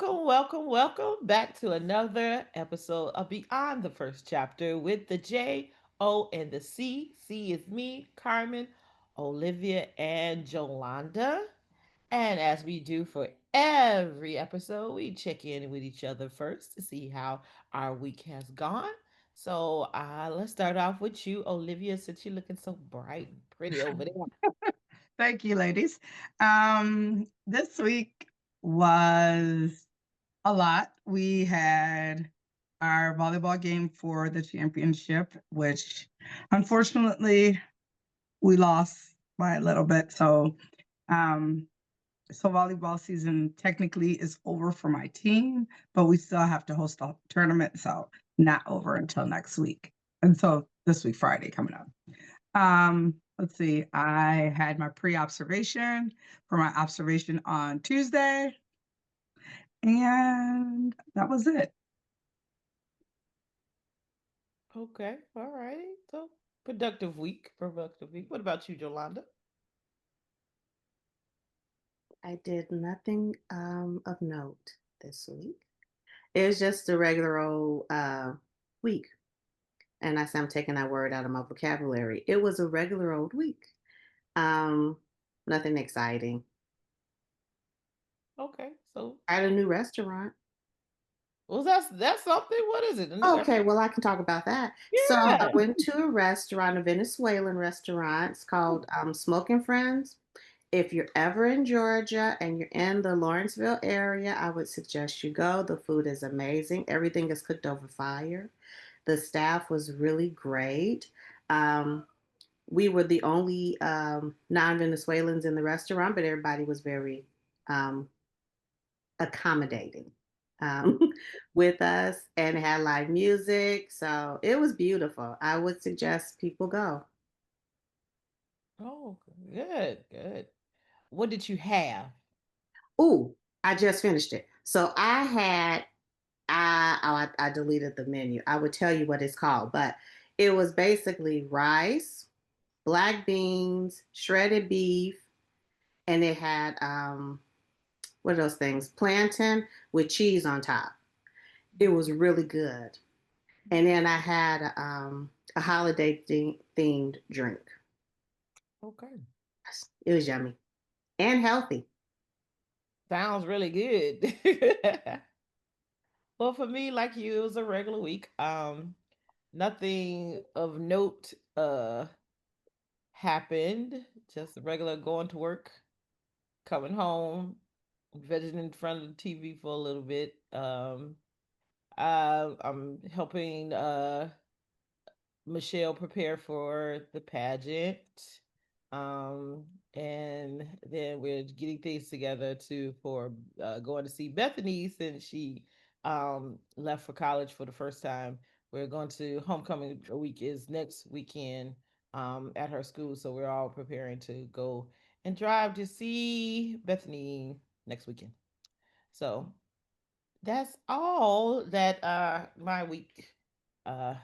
welcome back to another episode of Beyond the First Chapter with the J, O, and the C. C is me, Carmen, Olivia, and Jolanda. And as we do for every episode, we check in with each other first to see how our week has gone. So let's start off with you, Olivia, since you're looking so bright and pretty over there. Thank you, ladies. This week was a lot. We had our volleyball game for the championship, which unfortunately we lost by a little bit. Um, so volleyball season technically is over for my team, but we still have to host a tournament. So not over until next week. Until this week, Friday coming up. Let's see. I had my pre-observation for my observation on Tuesday, and that was it. Okay, all righty. So productive week, productive week. What about you, Jolanda? I did nothing of note this week. It was just a regular old week. And I said I'm taking that word out of my vocabulary. It was a regular old week. Um, Nothing exciting. Okay, so I had a new restaurant. well, that's something. What is it? A new Okay, restaurant? well, I can talk about that. So I Yeah. went to a restaurant, a Venezuelan restaurant. It's called Smoke and Friends. If you're ever in Georgia and you're in the Lawrenceville area, I would suggest you go. The food is amazing. Everything is cooked over fire. The staff was really great. Um, we were the only non Venezuelans in the restaurant, but everybody was very um, accommodating um, with us and had live music. So it was beautiful. I would suggest people go. Oh, good, good. What did you have? Ooh, I just finished it. So I had I deleted the menu. I would tell you what it's called, but it was basically rice, black beans, shredded beef, and it had what are those things? Plantain with cheese on top. It was really good. And then I had a holiday themed drink. Okay. It was yummy and healthy. Sounds really good. Well, for me, like you, it was a regular week. Nothing of note happened. Just regular going to work, coming home, vegging in front of the TV for a little bit. I'm helping Michelle prepare for the pageant. Um, and then we're getting things together too for going to see Bethany since she left for college for the first time. We're going to homecoming week is next weekend at her school, so we're all preparing to go and drive to see Bethany next weekend. So that's all that my week uh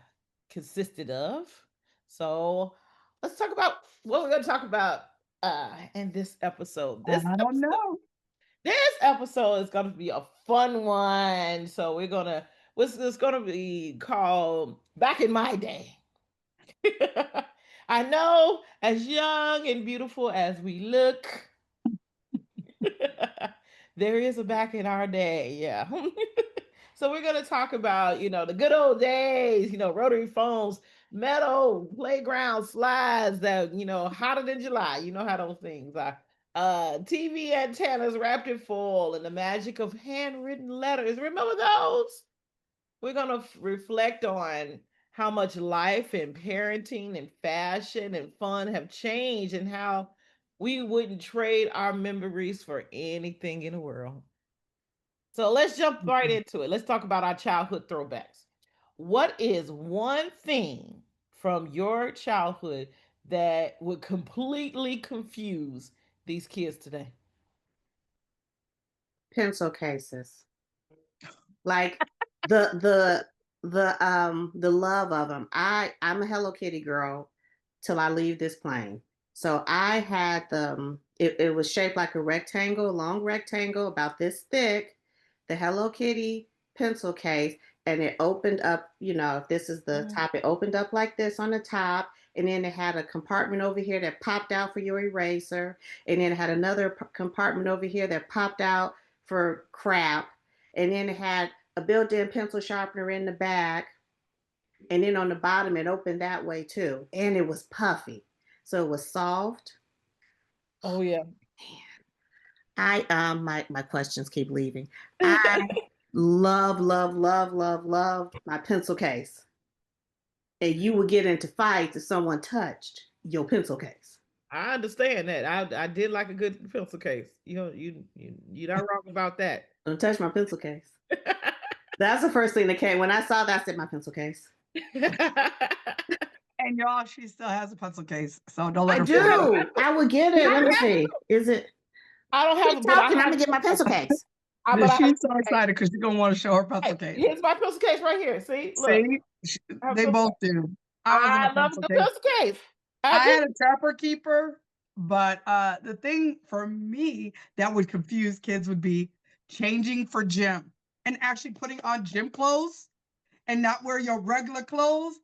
consisted of. So let's talk about what we're gonna talk about in this episode. I don't know. This episode is gonna be a fun one. So we're gonna what's this gonna be called Back in My Day. I know as young and beautiful as we look, there is a back in our day, yeah. So we're gonna talk about, the good old days, rotary phones, metal playground slides that, hotter than July. You know how those things are. TV antennas wrapped in foil and the magic of handwritten letters. Remember those? We're gonna reflect on how much life and parenting and fashion and fun have changed and how we wouldn't trade our memories for anything in the world. So let's jump right into it. Let's talk about our childhood throwbacks. What is one thing from your childhood that would completely confuse these kids today? Pencil cases, like the the love of them. I'm a Hello Kitty girl till I leave this plane. So I had them. It was shaped like a rectangle, a long rectangle about this thick, the Hello Kitty pencil case, and it opened up, if this is the Mhm. top, it opened up like this on the top, and then it had a compartment over here that popped out for your eraser, and then it had another compartment over here that popped out for crap, and then it had a built-in pencil sharpener in the back, and then on the bottom it opened that way too, and it was puffy, so it was soft. Oh yeah. My questions keep leaving. I love, love, love, love, loved my pencil case. And you would get into fights if someone touched your pencil case. I understand that. I did like a good pencil case. You're not wrong about that. Don't touch my pencil case. That's the first thing that came when I saw that. I said, my pencil case. And y'all, she still has a pencil case, so don't let I her fool you. do. I would get it. Let me see. Is it? I don't have Keep it, but I talking. I'm have gonna get my pencil case. But but I have she's a so pencil case. excited because she's gonna want to show her pencil Hey, case. here's my pencil case right here. See, look, See, I have a they pencil both case. do. I was in a I love pencil the case. pencil case. I I do. had a Trapper Keeper, but the thing for me that would confuse kids would be changing for gym and actually putting on gym clothes and not wear your regular clothes.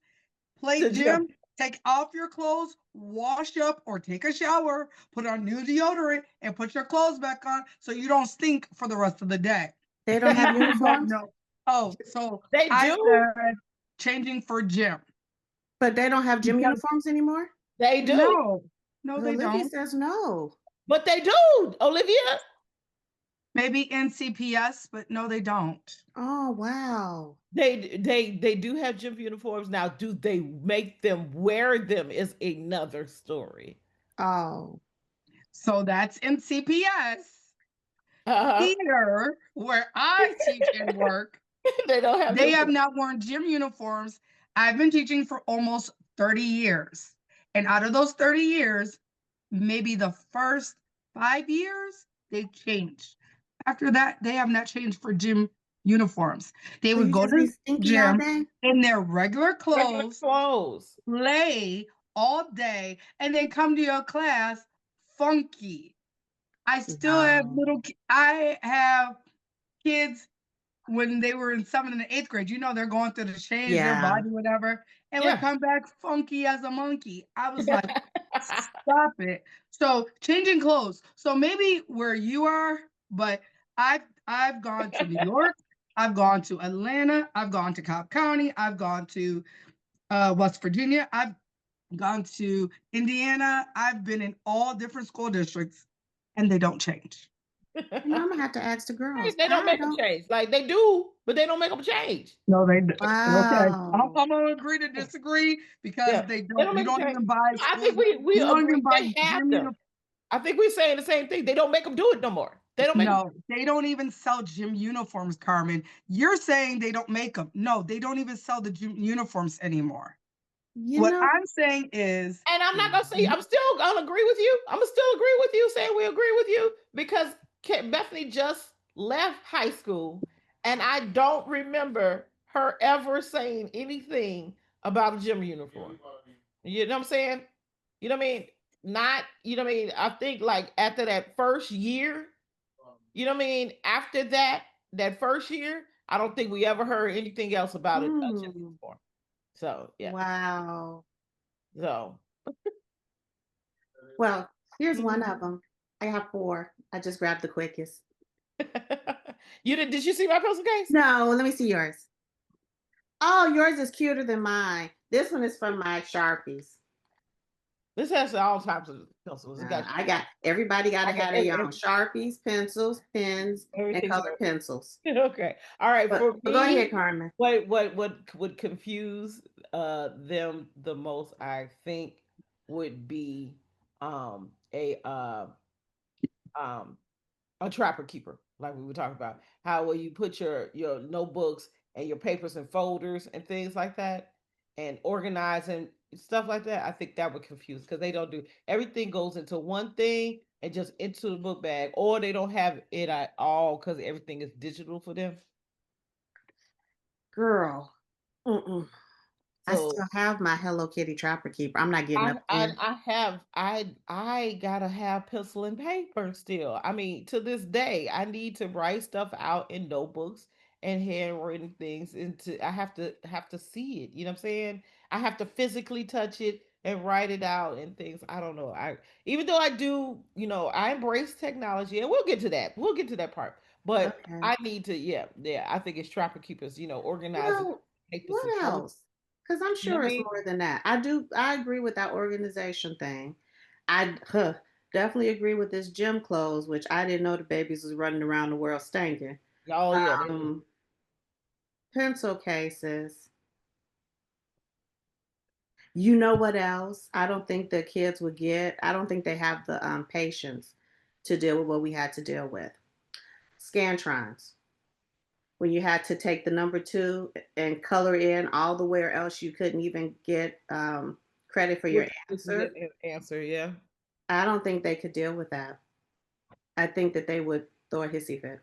Play To Jim. gym, take off your clothes, wash up or take a shower, put on new deodorant, and put your clothes back on so you don't stink for the rest of the day. They don't have People don't uniforms, know. Oh, so They I do. said changing for gym. but they don't have gym Because uniforms anymore. They do. no, no, they Olivia don't. says no. But they do, Olivia. Maybe NCPS, but no, they don't. Oh wow. They do have gym uniforms now. Do they make them wear them? Is another story. Oh. So that's NCPS. Uh-huh. Here, where I teach and work, They don't have they gym. have not worn gym uniforms. I've been teaching for almost 30 years. And out of those 30 years, maybe the first 5 years, they've changed. After that, they have not changed for gym uniforms. They So would you go just to be stinky all gym day? in their regular Regular clothes, clothes. play all day, and then come to your class funky. I still have Wow. I have kids when they were in 7th and 8th grade, they're going through to change their Yeah. body, whatever, and would Yeah. come back funky as a monkey. I was like, stop it. So changing clothes. So maybe where you are, but I've gone to New York, I've gone to Atlanta, I've gone to Cobb County, I've gone to West Virginia, I've gone to Indiana, I've been in all different school districts, and they don't change. I'm gonna have to ask the girls. They don't I make them don't. change. Like they do, but they don't make them change. No, they okay. I'm, Wow. I'm gonna agree to disagree because Yeah, they they don't. don't You make them don't change. even buy I school. think we You don't even agree buy they have gym them. uniforms. I think we're saying the same thing. They don't make them do it no more. They don't make them. No, they don't even sell gym uniforms, Carmen. You're saying they don't make them. No, they don't even sell the gym uniforms anymore. You What know, I'm saying is, And I'm not gonna say I'm still gonna agree with you. I'm gonna still agree with you, saying we agree with you because Bethany just left high school, and I don't remember her ever saying anything about a gym uniform. You know what I'm saying? You know what I mean? Not, you know what I mean? I think like after that first year, you know what I mean? After that first year, I don't think we ever heard anything else about it, a gym mm, uniform. So yeah. wow. So Well, here's one of mhm. them. I have four. I just grabbed the quickest. Did you see my pencil case? No, let me see yours. Oh, yours is cuter than mine. This one is from my Sharpies. This has all types of pencils. It got I got everybody got to I got have their own Sharpies, pencils, pens, and everything colored there. pencils. Okay. All right. For But go me, ahead, Carmen. what would confuse them the most, I think, would be a um a trapper keeper, like we were talking about. How will you put your notebooks and your papers and folders and things like that, and organizing stuff like that. I think that would confuse because they don't do everything goes into one thing and just into the book bag, or they don't have it at all because everything is digital for them. Girl. Mm-mm. I So still have my Hello Kitty Trapper Keeper. I'm not getting I up I there. I have I gotta have pencil and paper still. I mean, to this day, I need to write stuff out in notebooks and handwritten things into I have to see it. You know what I'm saying? I have to physically touch it and write it out and things. I don't know. I even though I do, I embrace technology and we'll get to that. We'll get to that part. But Okay. I need to, yeah, I think it's trapper keepers, organizing Well, papers and what clothes. else? Because I'm You know sure what I it's mean? more than that. I agree with that organization thing. I definitely agree with this gym clothes, which I didn't know the babies was running around the world stinking. Oh yeah, they do. Um, Pencil cases. You know what else? I don't think the kids would get. I don't think they have the patience to deal with what we had to deal with. Scantrons, when you had to take the number two and color in all the where else you couldn't even get credit for your Which is answer. an answer, yeah. I don't think they could deal with that. I think that they would throw a hissy fit.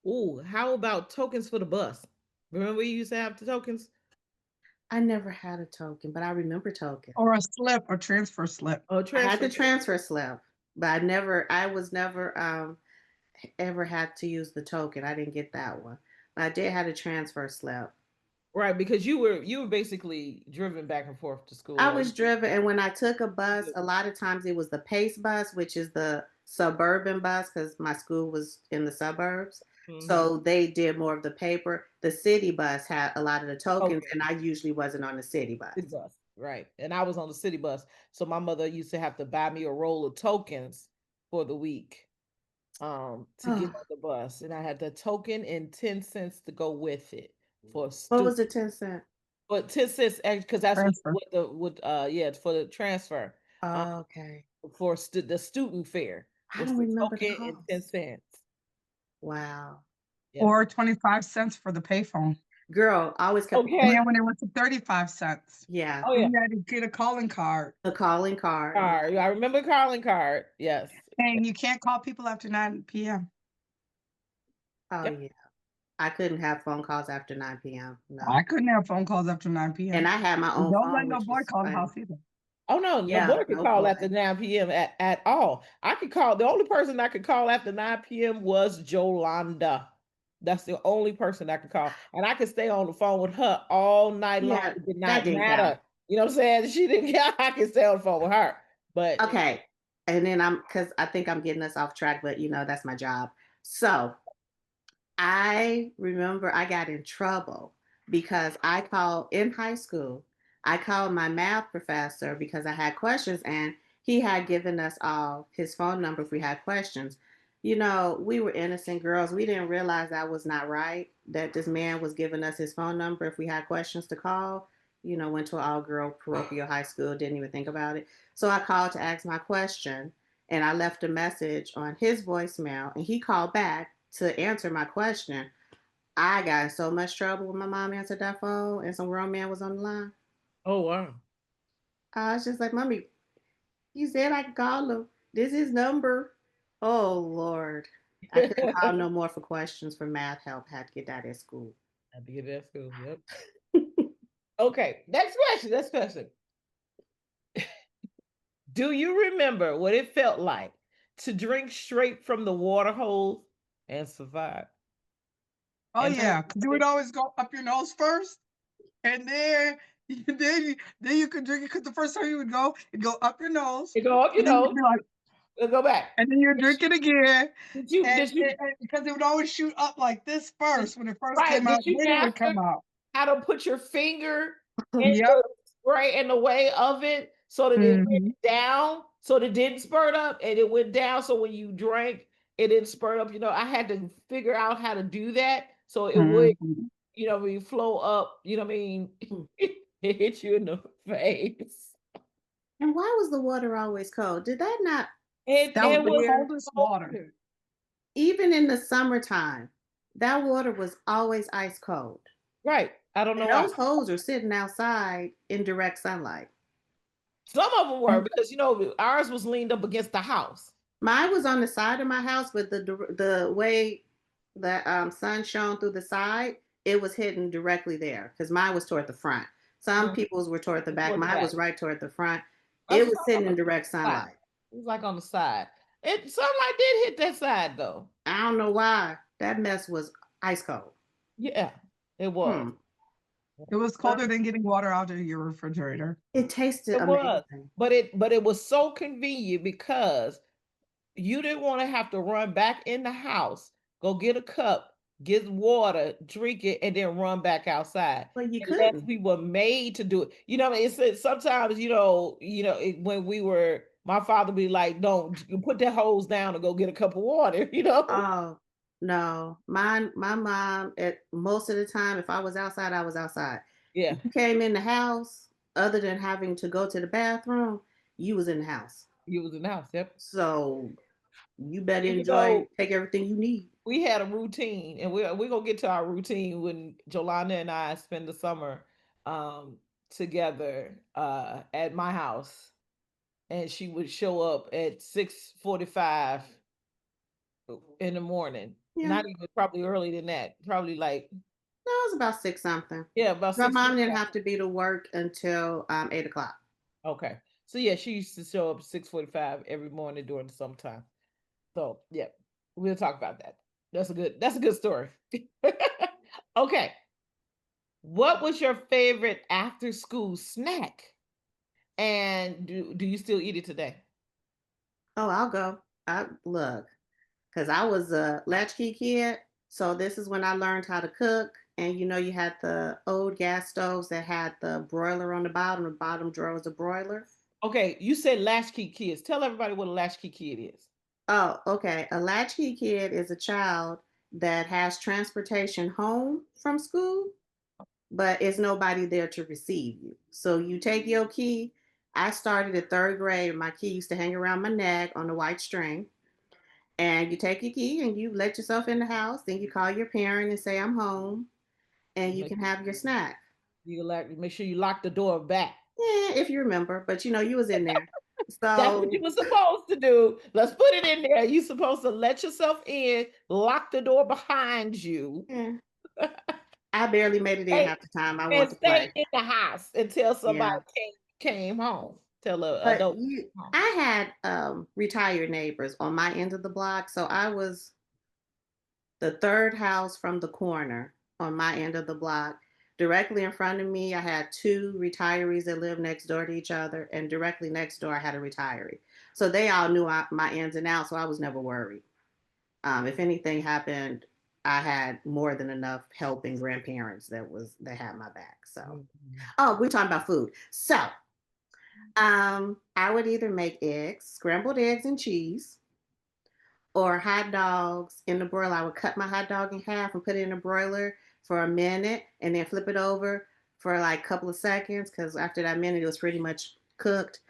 Ooh, how about tokens for the bus? Remember we used to have the tokens? I never had a token, but I remember token. Or a slip, a transfer slip. Oh, I had transfer. the transfer slip, but I was never ever had to use the token. I didn't get that one. But I did have a transfer slip. Right, because you were basically driven back and forth to school, I or was driven, and when I took a bus, you a lot of times it was the Pace bus, which is the suburban bus, because my school was in the suburbs. mm-hmm. So they did more of the paper. The city bus had a lot of the tokens, Okay, and I usually wasn't on the city bus. city bus, right? And I was on the city bus, so my mother used to have to buy me a roll of tokens for the week, to get Oh, on the bus, and I had the token and 10 cents to go with it for what was student. the 10 cent? But 10 cents because that's what Transfer. what the what yeah for the transfer. Um, Oh, okay. for the student fare I was don't the remember the token and ten cost. cents. Wow. Yeah. Or 25 cents for the payphone. Girl, I always kept a And Okay. then when it went to 35 cents, yeah, Oh then yeah. you had to get a calling card. the calling card. Yeah. Card. I remember calling card. Yes. And you can't call people after 9 p.m. Oh Yep. yeah. I couldn't have phone calls after 9 p.m. No. I couldn't have phone calls after 9 And p.m. I had my And own don't let phone, no which boy was call the funny. house either. Oh no, no Yeah, boy could no call boy. after 9 p.m. at all. I could call the only person I could call after 9 p.m. was Jolanda. That's the only person I could call. And I could stay on the phone with her all night long. Yeah, It did that not didn't count. matter. You know what I'm saying? She didn't I could stay on the phone with her. But Okay. And then because I think I'm getting us off track, but that's my job. So I remember I got in trouble because I called in high school. I called my math professor because I had questions, and he had given us all his phone number if we had questions. We were innocent girls. We didn't realize that was not right, that this man was giving us his phone number if we had questions to call. Went to an all girl parochial high school, didn't even think about it. So I called to ask my question, and I left a message on his voicemail, and he called back to answer my question. I got in so much trouble when my mom answered that phone and some grown man was on the line. oh wow. I was just like, Mommy, you said I could call him. This is his number. Oh, Lord. I couldn't call no more for questions for math help. Had to get that at school. Had to get that school. Yep. Okay. Next question. Next question. Do you remember what it felt like to drink straight from the water hose and survive? Oh And yeah, because you would always go up your nose first, and then then you could drink it. Because the first time you would go, it'd go up your nose, you go up, and then you'd be like, go back. and then you'd drink it again, Did you and because it would always shoot up like this did, first when it first right? came out, Did you then it would master come out. how to put your finger in Yep. the spray in the way of it so that it went Hmm. down, so that it didn't spurt up, and it went down. So when you drank, it didn't spurt up. I had to figure out how to do that so it would, Hmm. flow up. You know what I mean? It hit you in the face. And why was the water always cold? Did that not That was It sound the was weird? coldest water. cold. Even in the summertime, that water was always ice cold. Right. I don't And know why. those hoes are sitting outside in direct sunlight. Some of them were because ours was leaned up against the house. Mine was on the side of my house, but the way the sun shone through the side, it was hitting directly there because mine was toward the front. Some Mhm. people's were toward the back. Toward the Mine back. was right toward the front. That's It what was I'm sitting talking in about. direct Side. sunlight. It was like on the side. It sunlight did hit that side though. I don't know why. That mess was ice cold. Yeah, it was. Hmm. It was Well, colder than getting water out of your refrigerator. it tasted It was. amazing. But it was so convenient because you didn't want to have to run back in the house, go get a cup, get water, drink it, and then run back outside. But you Unless couldn't. we were made to do it. It's sometimes, when we were, my father be like, "No, you put that hose down and go get a cup of water," you know? Oh no. My mom at most of the time, if I was outside, I was outside. Yeah, If you came in the house, other than having to go to the bathroom, you was in the house. you was in the house. Yep. So you better Even enjoy, though take everything you need. we had a routine, and we're gonna get to our routine when Jolanda and I spend the summer um together at my house, and she would show up at 6:45 in the morning. Yeah. Not even probably earlier than that. Probably like, No, it was about six something. yeah, about My six. mom didn't have to be to work until 8 o'clock. Okay. So yeah, she used to show up 6:45 every morning during the summertime. So yeah, we'll talk about that. That's a good story. Okay. What was your favorite after school snack? And do you still eat it today? Oh, I'll go. I look, because I was a latchkey kid. So this is when I learned how to cook. And you had the old gas stoves that had the broiler on the bottom. The bottom drawer was a broiler. Okay, you said latchkey kids. Tell everybody what a latchkey kid is. Oh, okay. A latchkey kid is a child that has transportation home from school, but it's nobody there to receive you. So you take your key. I started at third grade. My key used to hang around my neck on a white string. And you take your key and you let yourself in the house. Then you call your parent and say, I'm home. And you Make can have your snack. make sure you lock the door back. Yeah, if you remember, but you was in there. That's what So you were supposed to do. Let's put it in there. You supposed to let yourself in, lock the door behind you, yeah, I barely made it in stay, half the time. I and want to stay play. in the house until somebody Yeah. came home. Tell a But adult home. I had retired neighbors on my end of the block. So I was the third house from the corner on my end of the block. Directly in front of me, I had two retirees that lived next door to each other, and directly next door, I had a retiree. So they all knew my ins and outs, so I was never worried. If anything happened, I had more than enough helping grandparents that had my back. So, Mhm. oh, we're talking about food. So, I would either make eggs, scrambled eggs and cheese, or hot dogs in the broiler. I would cut my hot dog in half and put it in the broiler for a minute and then flip it over for like a couple of seconds because after that minute it was pretty much cooked.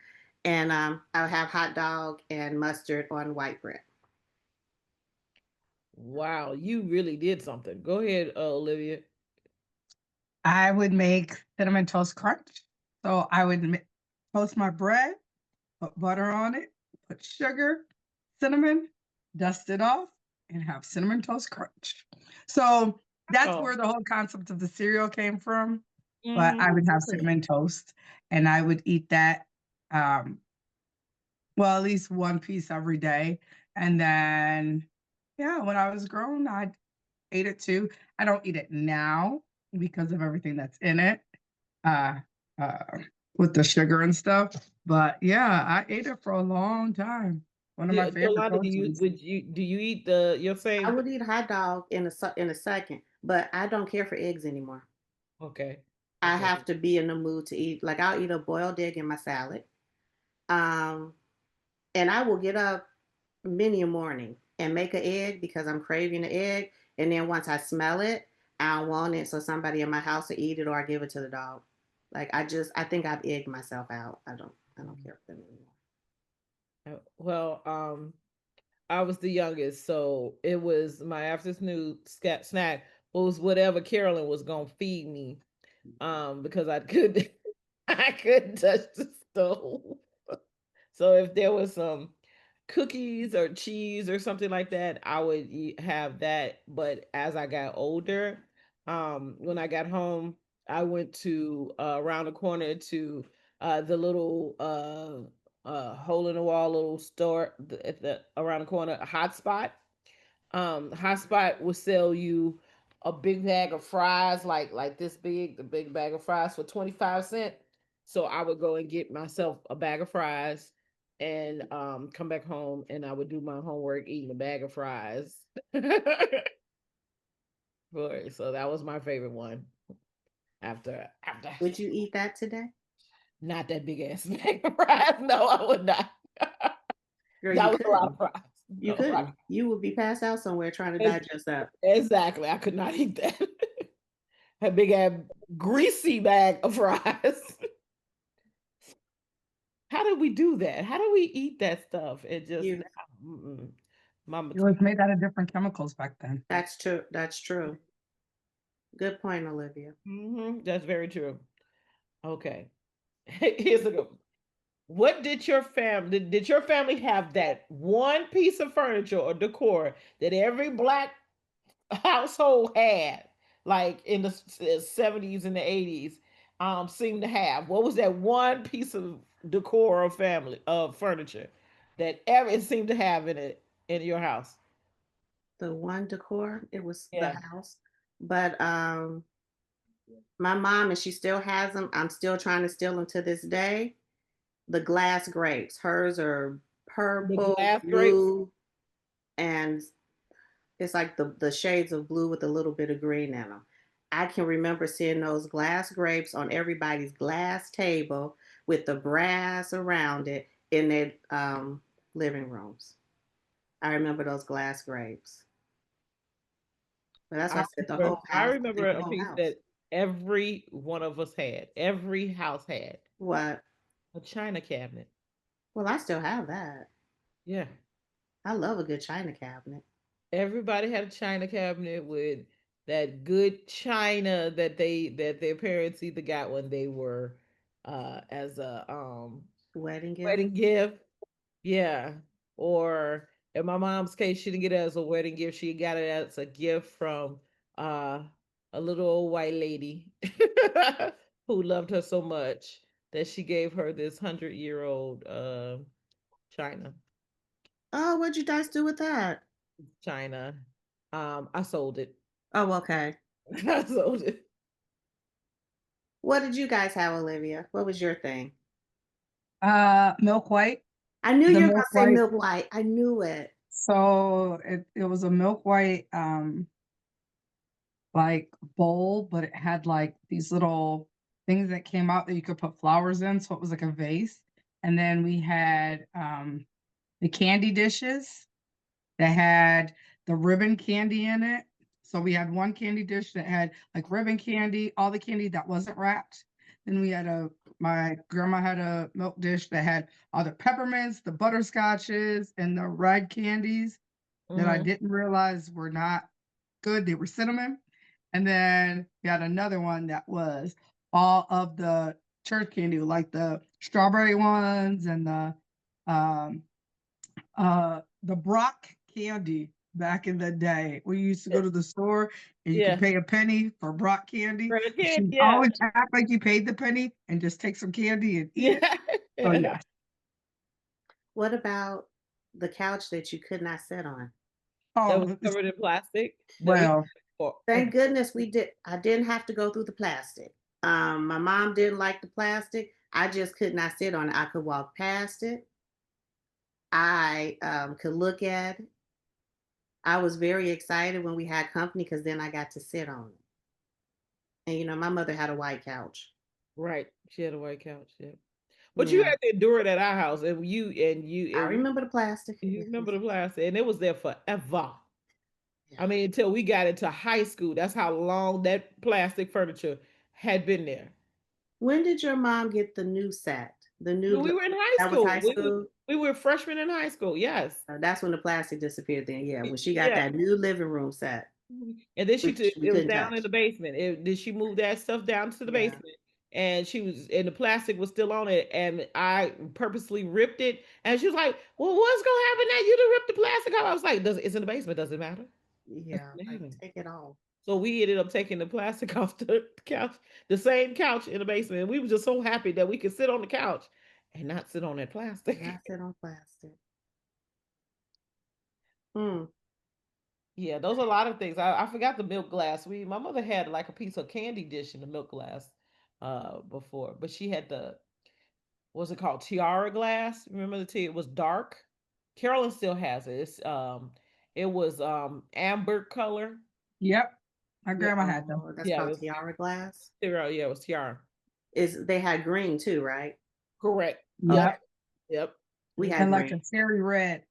And I would have hot dog and mustard on white bread. Wow, you really did something. Go ahead, Olivia. I would make cinnamon toast crunch. So I would toast my bread, put butter on it, put sugar, cinnamon, dust it off, and have cinnamon toast crunch. So that's Oh, where the whole concept of the cereal came from. But mhm. I Oh, would have really? cinnamon toast and I would eat that, um, well, at least one piece every day. And then, yeah, when I was grown, I ate it too. I don't eat it now because of everything that's in it, uh, uh, with the sugar and stuff. But yeah, I ate it for a long time. One of my favorite Yolanda, proteins. do you eat the your I same thing? would eat a hot dog in a second, but I don't care for eggs anymore. Okay. I Okay. have to be in the mood to eat. Like I'll eat a boiled egg in my salad. Um, and I will get up many a morning and make an egg because I'm craving the egg. And then once I smell it, I don't want it, so somebody in my house will eat it or I give it to the dog. Like I think I've egged myself out. I don't care for them anymore. Well, I was the youngest, so it was my afternoon snack was whatever Carolyn was gonna feed me. Because I couldn't I couldn't touch the stove. So if there was some cookies or cheese or something like that, I would have that. But as I got older, when I got home, I went to around the corner to the little hole in the wall little store at the around the corner, a hotspot. Hotspot will sell you a big bag of fries, like this big, the big bag of fries for 25 cents. So I would go and get myself a bag of fries and come back home and I would do my homework eating a bag of fries. So that was my favorite one. After Would you eat that today? not that big ass bag of fries. No, I would not. Girl, you That was a lot of couldn't. fries. You No, couldn't. You would be passed out somewhere trying to ex- digest that. exactly. I could not eat that. A big ass greasy bag of fries. How did we do that? How do we eat that stuff? It just You. mm-mm. Mama. It was made out of different chemicals back then. That's true. That's true. Good point, Olivia. That's very true. Okay, here's a good. What did your family did your family have that one piece of furniture or decor that every black household had, like in the 70s and the 80s, seemed to have? What was that one piece of decor or family of furniture that ever seemed to have in it in your house? The one decor, it was the Yeah, house. But my mom, and she still has them. I'm still trying to steal them to this day. The glass grapes. Hers are the purple, glass grapes. blue, and it's like the shades of blue with a little bit of green in them. I can remember seeing those glass grapes on everybody's glass table with the brass around it in their living rooms. I remember those glass grapes. But that's why I said the whole I house. I remember think the a whole piece house. that every one of us had. Every house had What? a china cabinet. Well, I still have that. Yeah. I love a good china cabinet. Everybody had a china cabinet with that good china that their parents either got when they were as a Wedding gift. wedding gift. Yeah. Or in my mom's case, she didn't get it as a wedding gift. She got it as a gift from uh a little old white lady who loved her so much that she gave her this 100-year-old china. Oh, what'd you guys do with that? China. I sold it. Oh, okay. I sold it. What did you guys have, Olivia? What was your thing? Milk white, I knew the you were milk gonna say white. milk white. I knew it. So it was a milk white like bowl, but it had like these little things that came out that you could put flowers in. So it was like a vase. And then we had the candy dishes that had the ribbon candy in it. So we had one candy dish that had like ribbon candy, all the candy that wasn't wrapped. Then we had my grandma had a milk dish that had all the peppermints, the butterscotches, and the red candies that I Hmm. didn't realize were not good. They were cinnamon. And then we had another one that was all of the church candy, like the strawberry ones and um the Brock candy back in the day. We used to go to the store and you could Yeah. pay a penny for Brock candy. Red And kid, she yeah. always act like you paid the penny and just take some candy and eat it. Yeah. So That yes. What about the couch that you could not sit on? was Oh, covered in plastic that we well, for Thank goodness we did. I didn't have to go through the plastic. My mom didn't like the plastic. I just could not sit on it. I could walk past it. I could look at it. I was very excited when we had company because then I got to sit on it. And my mother had a white couch. right. She had a white couch, yeah. But you Yeah, had to endure it at our house, and I remember the plastic. you remember the plastic, and it was there forever. Yeah. I mean, until we got into high school. That's how long that plastic furniture had been there. When did your mom get the new set? The When new we were in high that was school. high school. We were freshmen in high school. Yes. That's when the plastic disappeared. Then yeah, when she got Yeah. that new living room set, And then she took which we it was couldn't down in touch. the basement. Then she moved that stuff down to the Yeah. basement. And the plastic was still on it. And I purposely ripped it. And she was like, well, what's gonna happen now? You done ripped the plastic off. I was like, it's in the basement, doesn't matter. Yeah, Doesn't like matter. take it off. So we ended up taking the plastic off the couch, the same couch in the basement. And we were just so happy that we could sit on the couch and not sit on that plastic. Not sit on plastic. Mm, Yeah, those are a lot of things. I forgot the milk glass. My mother had like a piece of candy dish in the milk glass before, but she had the what's it called? Tiara glass. Remember the tea? It was dark. Carolyn still has it. It was amber color. Yep. My Yeah, grandma had them. oh, that's yeah, it called was tiara glass. Tiara. Yeah, it was Tiara. Is they had green too, right? Correct. Yep. Okay, Yep. Yep. we And had Hmm. like a green. cherry red.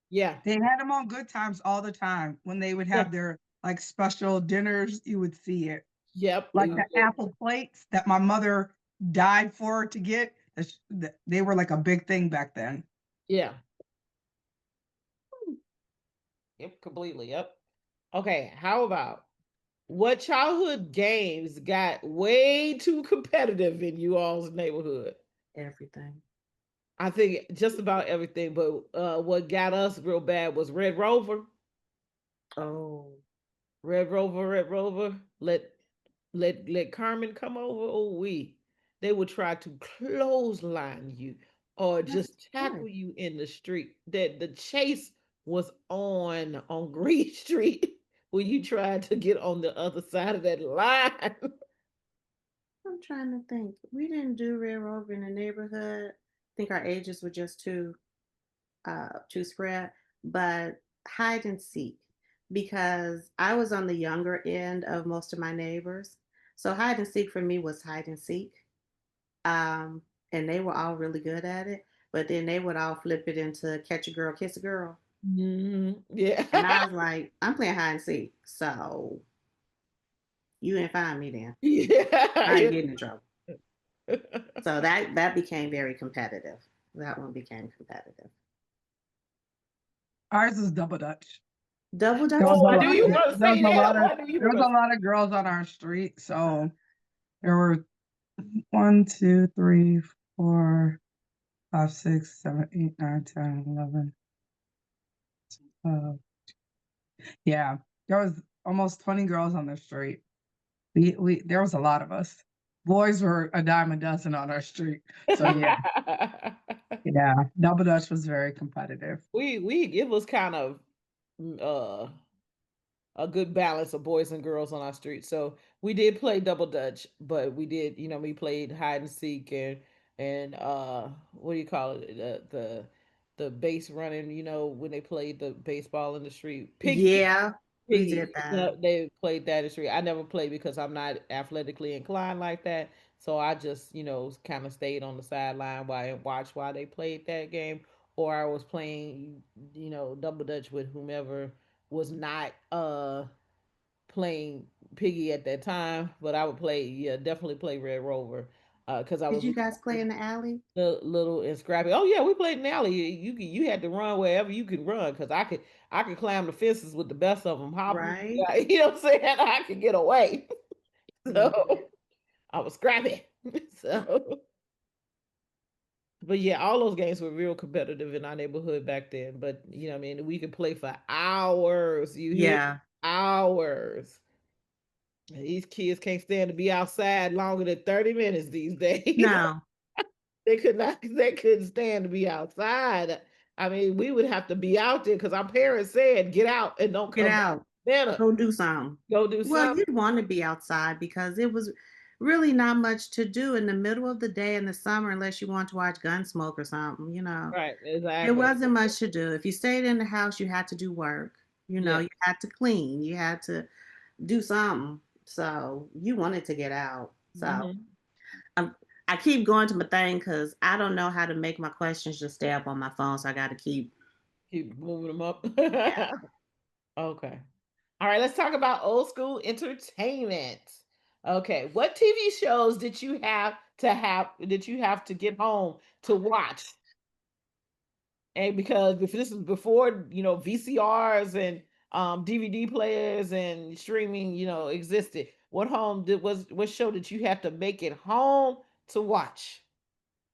Yeah. They had them on Good Times all the time. When they would Yeah. have their like special dinners, you would see it. Yep. Like the apple plates that my mother died for to get. They were like a big thing back then. Yeah. Yep. Completely. Yep. Okay. How about what childhood games got way too competitive in you all's neighborhood? Everything. I think just about everything, but what got us real bad was Red Rover. Oh, Red Rover, Red Rover. Let Carmen come over. Oh, they would try to clothesline you or that's just right. tackle you in the street. That the chase was on Green Street when you tried to get on the other side of that line. I'm trying to think. We didn't do Red Rover in the neighborhood. I think our ages were just too spread, but hide and seek because I was on the younger end of most of my neighbors. So hide and seek for me was hide and seek. Um, and they were all really good at it, but then they would all flip it into catch a girl, kiss a girl. Yeah. And I was like, I'm playing hide and seek. So you ain't find me then. I ain't Yeah. getting in trouble. So that became very competitive. That one became competitive. Ours is double Dutch. Double There Dutch was is Oh, a I so knew lot. you were fun. going to say that. Oh, I knew you There were was going a to say lot of girls on our street. So there were 1, 2, 3, 4, 5, 6, 7, 8, 9, 10, 11. Yeah, there was almost 20 girls on the street. We there was a lot of us. Boys were a dime a dozen on our street. So yeah, that. yeah. Double Dutch was very competitive. We it was kind of uh a good balance of boys and girls on our street. So we did play double dutch, but we did, we played hide and seek and what do you call it? The base running, when they played the baseball in the street. Yeah, we Piggy, did that. they played that in the street. I never played because I'm not athletically inclined like that. So I just, kind of stayed on the sideline while and watched while they played that game. Or I was playing, double dutch with whomever was not playing piggy at that time. But I would play, yeah, definitely play Red Rover. Because I Did was you guys play in the alley? little and scrappy. Oh yeah, we played in the alley. You had to run wherever you could run because I could climb the fences with the best of them. Hop, Right? you know what I'm saying? I could get away. Hmm. So I was scrappy. So, but yeah, all those games were real competitive in our neighborhood back then. But what I mean, we could play for hours. You hear Yeah. hours. These kids can't stand to be outside longer than 30 minutes these days. No, They could not. They couldn't stand to be outside. I mean, we would have to be out there because our parents said, "Get out and don't get come back out. to dinner. Go do something. Go do Well, something." you'd want to be outside because it was really not much to do in the middle of the day in the summer unless you want to watch Gunsmoke or something. Right. There Exactly. wasn't much to do. If you stayed in the house, you had to do work. Yeah. You had to clean, you had to do something. So you wanted to get out. So Hmm. I'm, I keep going to my thing because I don't know how to make my questions just stay up on my phone. So I got to keep, Keep moving them up. yeah. Okay. All right. Let's talk about old school entertainment. Okay. What TV shows did you have to get home to watch? And because if this is before, VCRs and DVD players and streaming, existed, what show did you have to make it home to watch?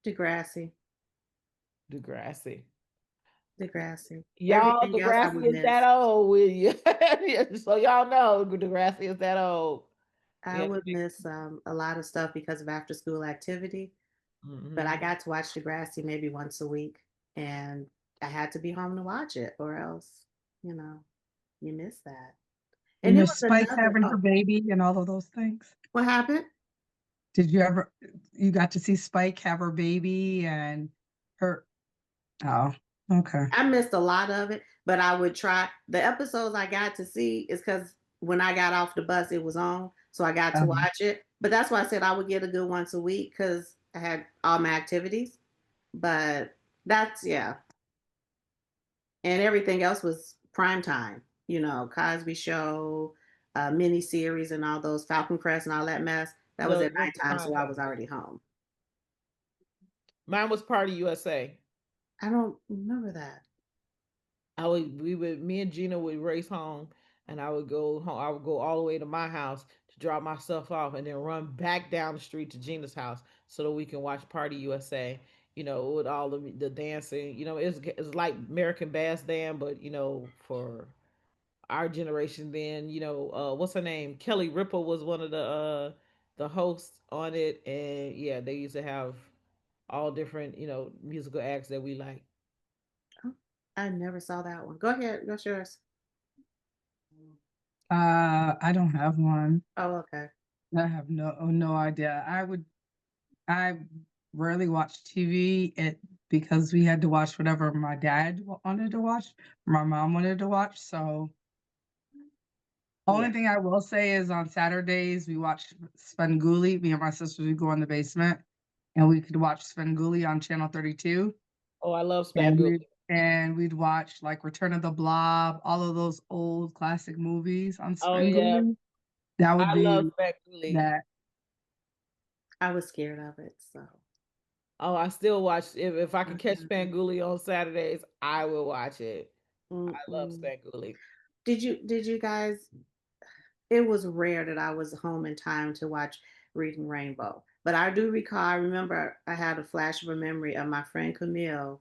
Degrassi. Degrassi. Degrassi. Y'all, Everything else I Degrassi would is that miss. old with you. So y'all know Degrassi is that old. I Yeah. would miss a lot of stuff because of after school activity. But I Mm-hmm. got to watch Degrassi maybe once a week, and I had to be home to watch it, or else, you know, you miss that. You And it miss was Spike another. having her Oh, baby and all of those things? what happened? Did you ever you got to see Spike have her baby and her oh, okay. I missed a lot of it, but I would try. The episodes I got to see is because when I got off the bus, it was on, so I got to Um, watch it. But that's why I said I would get a good once a week because I had all my activities. But that's yeah, and everything else was prime time. You know, Cosby Show, mini series, and all those Falcon Crest and all that mess. That was at Those are nighttime, prime so I time. was already home. Mine was Party USA. I don't remember that. Me and Gina would race home, and I would go home. I would go all the way to my house to drop my stuff off, and then run back down the street to Gina's house so that we can watch Party USA. You know, with all the dancing. You know, it's like American Bass Band, but for our generation, then what's her name? Kelly Ripple was one of the hosts on it, and yeah, they used to have all different musical acts that we like. Oh, I never saw that one. Go ahead, go yours. I don't have one. Oh, okay. I have no idea. I rarely watch TV because we had to watch whatever my dad wanted to watch, my mom wanted to watch. So Yeah. only thing I will say is on Saturdays we watch Svengoolie. Me and my sisters would go in the basement and we could watch Svengoolie on channel 32. Oh, I love And Spangoolie. we'd watch like Return of the Blob, all of those old classic movies on Oh yeah, Svengoolie. That would I love be Spangoolie. that. I was scared of it, so. Oh, I still watch if I can catch Mm-mm, Spangoolie on Saturdays, I will watch it. I love mm-mm. Spangoolie. Did you guys? It was rare that I was home in time to watch Reading Rainbow, but I do recall. I remember I had a flash of a memory of my friend Camille.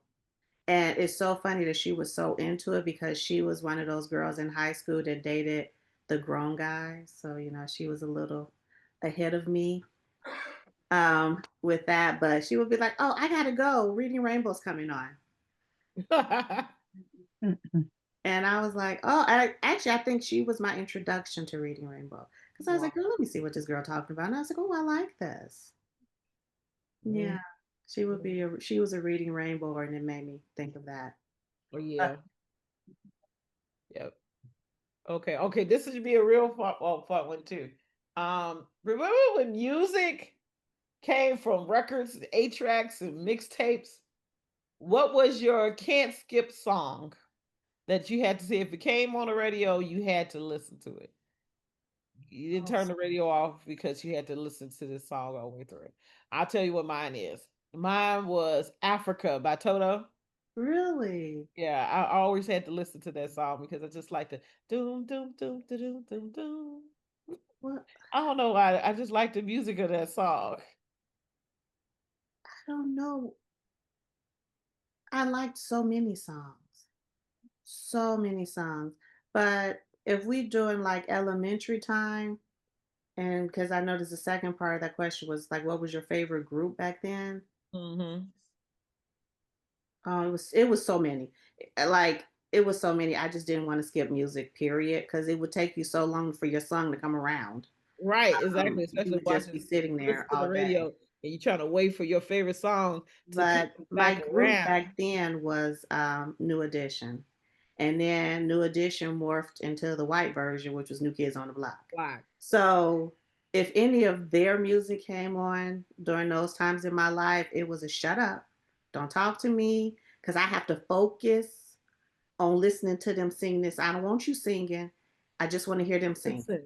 And it's so funny that she was so into it because she was one of those girls in high school that dated the grown guys. So, she was a little ahead of me with that. But she would be like, oh, I got to go. Reading Rainbow's coming on. Mm-mm. And I was like, oh, actually, I think she was my introduction to Reading Rainbow. Because I was Wow. like, girl, let me see what this girl talking about. And I was like, oh, I like this. Mm. Yeah. She was a Reading Rainbow, and it made me think of that. Oh yeah. Yep. Okay. Okay. This should be a real fun one too. Remember when music came from records, 8 tracks, and mixtapes? What was your can't skip song that you had to see? If it came on the radio, you had to listen to it. You didn't turn the radio off because you had to listen to this song all the way through. I'll tell you what mine is. Mine was Africa by Toto. Really? Yeah, I always had to listen to that song because I just like the doom doom doom doom doom doom doom. What? I don't know why. I just like the music of that song. I don't know. I liked so many songs, so many songs. But if we doing like elementary time, and because I noticed the second part of that question was like, what was your favorite group back then? Hmm. It was so many, like it was so many. I just didn't want to skip music, period, because it would take you so long for your song to come around. Right, exactly. You Especially would just be watching, sitting listen there to the all day. radio and you're trying to wait for your favorite song to come But my back group around. back then was New Edition. And then New Edition morphed into the white version, which was New Kids on the Block. Black. So if any of their music came on during those times in my life, it was a shut up, don't talk to me, because I have to focus on listening to them sing this. I don't want you singing. I just want to hear them sing. Listen.